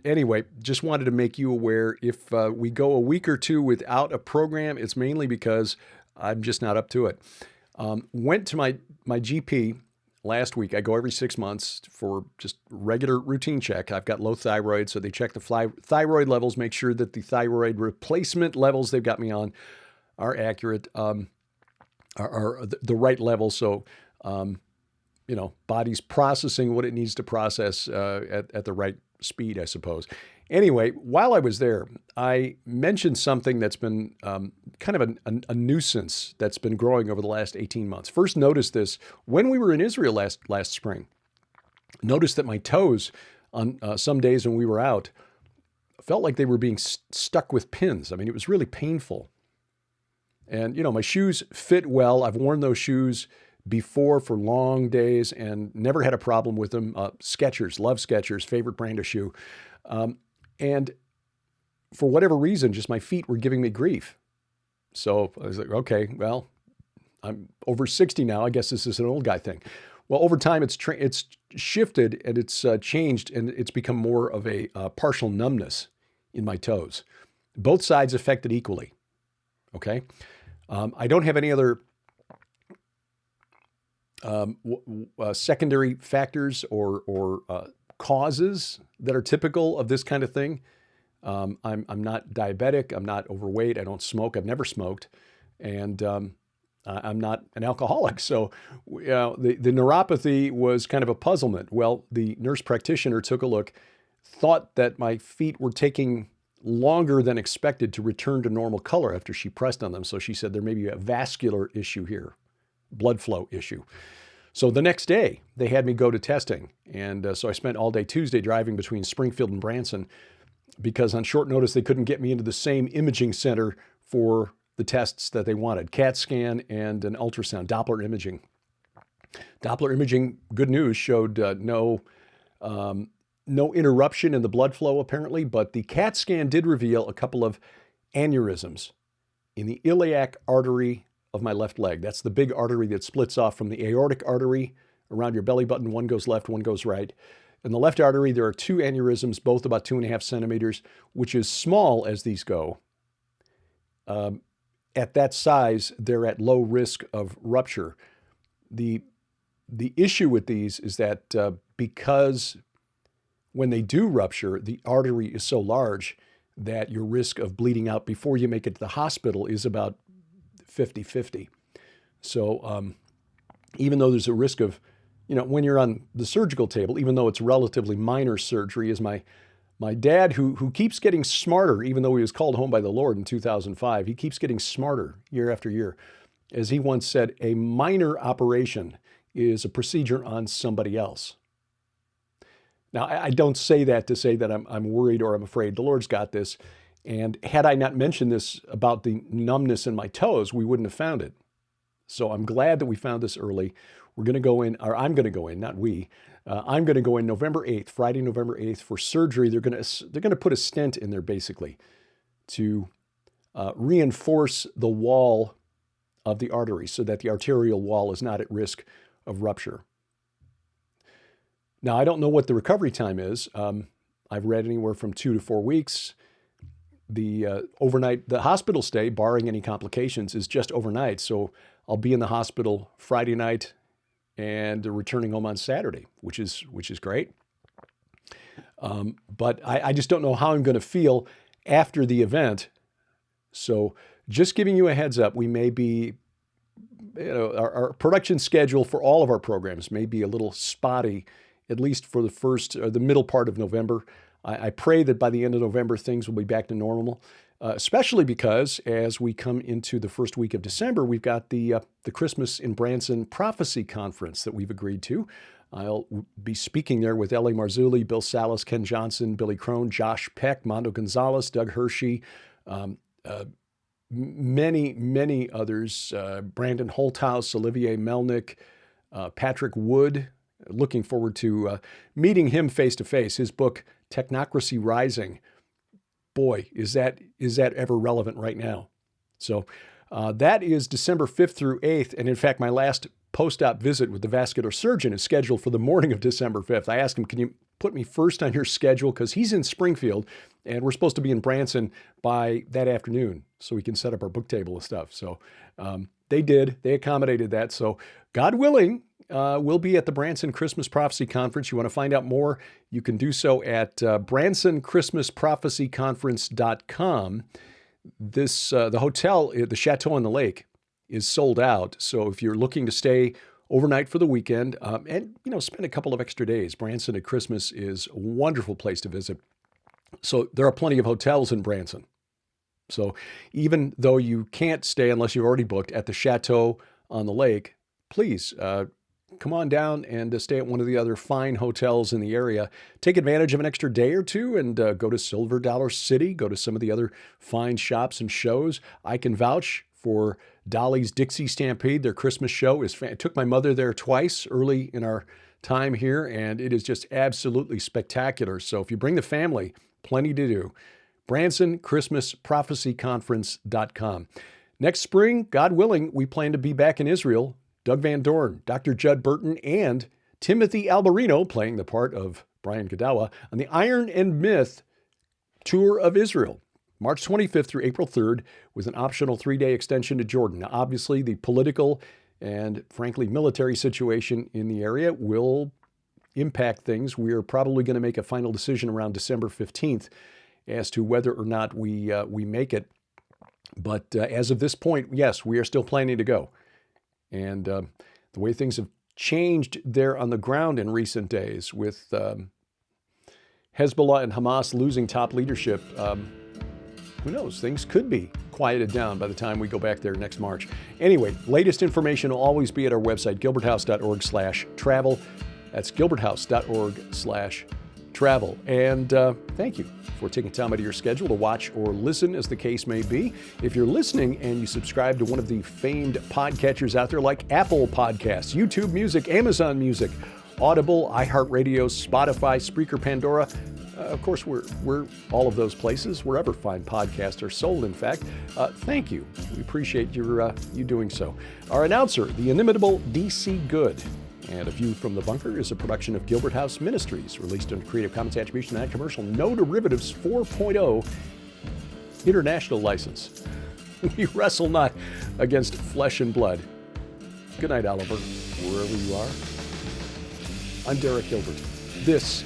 Anyway, just wanted to make you aware, if we go a week or two without a program, it's mainly because I'm just not up to it. Went to my GP last week. I go every 6 months for just regular routine check. I've got low thyroid, so they check the thyroid levels, make sure that the thyroid replacement levels they've got me on are accurate, are the right level. So, body's processing what it needs to process at the right speed, I suppose. Anyway, while I was there, I mentioned something that's been kind of a nuisance that's been growing over the last 18 months. First noticed this when we were in Israel last spring. Noticed that my toes on some days when we were out felt like they were being stuck with pins. I mean, it was really painful. And, my shoes fit well. I've worn those shoes before for long days and never had a problem with them. Skechers, love Skechers, favorite brand of shoe. And for whatever reason, just my feet were giving me grief. So I was like, okay, well, I'm over 60 now. I guess this is an old guy thing. Well, over time, it's shifted and it's changed, and it's become more of a partial numbness in my toes. Both sides affected equally. Okay. I don't have any other secondary factors or causes that are typical of this kind of thing. I'm not diabetic. I'm not overweight. I don't smoke. I've never smoked. And I'm not an alcoholic. So the neuropathy was kind of a puzzlement. Well, the nurse practitioner took a look, thought that my feet were taking longer than expected to return to normal color after she pressed on them. So she said there may be a vascular issue here, blood flow issue. So the next day, they had me go to testing. And so I spent all day Tuesday driving between Springfield and Branson, because on short notice, they couldn't get me into the same imaging center for the tests that they wanted: CAT scan and an ultrasound, Doppler imaging. Doppler imaging, good news, showed no interruption in the blood flow apparently, but the CAT scan did reveal a couple of aneurysms in the iliac artery of my left leg. That's the big artery that splits off from the aortic artery around your belly button. One goes left, one goes right. In the left artery, there are two aneurysms, both about 2.5 centimeters, which is small as these go. At that size, they're at low risk of rupture. The issue with these is that because when they do rupture, the artery is so large that your risk of bleeding out before you make it to the hospital is about 50-50. So even though there's a risk of, when you're on the surgical table, even though it's relatively minor surgery, as my dad, who keeps getting smarter, even though he was called home by the Lord in 2005, he keeps getting smarter year after year. As he once said, a minor operation is a procedure on somebody else. Now, I don't say that to say that I'm worried or I'm afraid. The Lord's got this. And had I not mentioned this about the numbness in my toes, we wouldn't have found it. So I'm glad that we found this early. We're going to go in, or I'm going to go in, not we. I'm going to go in November 8th, Friday, November 8th for surgery. They're going to put a stent in there basically to reinforce the wall of the artery so that the arterial wall is not at risk of rupture. Now, I don't know what the recovery time is. I've read anywhere from 2 to 4 weeks. The hospital stay, barring any complications, is just overnight. So I'll be in the hospital Friday night and returning home on Saturday, which is great. But I just don't know how I'm going to feel after the event. So just giving you a heads up, we may be, our production schedule for all of our programs may be a little spotty, at least for the middle part of November. I pray that by the end of November, things will be back to normal, especially because as we come into the first week of December, we've got the Christmas in Branson Prophecy Conference that we've agreed to. I'll be speaking there with L.A. Marzulli, Bill Salas, Ken Johnson, Billy Crone, Josh Peck, Mondo Gonzalez, Doug Hershey, many others, Brandon Holthouse, Olivier Melnick, Patrick Wood. Looking forward to meeting him face to face. His book, Technocracy Rising. Boy, is that ever relevant right now. So that is December 5th through 8th. And in fact, my last post-op visit with the vascular surgeon is scheduled for the morning of December 5th. I asked him, can you put me first on your schedule? Because he's in Springfield and we're supposed to be in Branson by that afternoon so we can set up our book table and stuff. So they accommodated that. So God willing, we'll be at the Branson Christmas Prophecy Conference. You want to find out more, you can do so at bransonchristmasprophecyconference.com. The hotel, the Chateau on the Lake, is sold out. So if you're looking to stay overnight for the weekend and spend a couple of extra days, Branson at Christmas is a wonderful place to visit. So there are plenty of hotels in Branson. So even though you can't stay unless you've already booked at the Chateau on the Lake, please come on down and stay at one of the other fine hotels in the area. Take advantage of an extra day or two and go to Silver Dollar City, go to some of the other fine shops and shows. I can vouch for Dolly's Dixie Stampede. Their Christmas show is I took my mother there twice early in our time here, and it is just absolutely spectacular. So if you bring the family, plenty to do. BransonChristmasProphecyConference.com. Next spring, God willing, we plan to be back in Israel. Doug Van Dorn, Dr. Judd Burton, and Timothy Alberino playing the part of Brian Godawa on the Iron and Myth Tour of Israel, March 25th through April 3rd, with an optional 3-day extension to Jordan. Now, obviously, the political and, frankly, military situation in the area will impact things. We are probably going to make a final decision around December 15th as to whether or not we make it. But as of this point, yes, we are still planning to go. And the way things have changed there on the ground in recent days with Hezbollah and Hamas losing top leadership, who knows? Things could be quieted down by the time we go back there next March. Anyway, latest information will always be at our website, gilberthouse.org/travel. That's gilberthouse.org/travel. travel. And thank you for taking time out of your schedule to watch or listen, as the case may be. If you're listening and you subscribe to one of the famed podcatchers out there like Apple Podcasts, YouTube Music, Amazon Music, Audible, iHeartRadio, Spotify, Spreaker, Pandora, of course, we're all of those places, wherever fine podcasts are sold, in fact. Thank you. We appreciate you doing so. Our announcer, the inimitable DC Good. And A View from the Bunker is a production of Gilbert House Ministries, released under Creative Commons Attribution Non-Commercial No Derivatives 4.0 International License. We wrestle not against flesh and blood. Good night, Oliver, wherever you are. I'm Derek Gilbert. This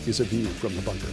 is A View from the Bunker.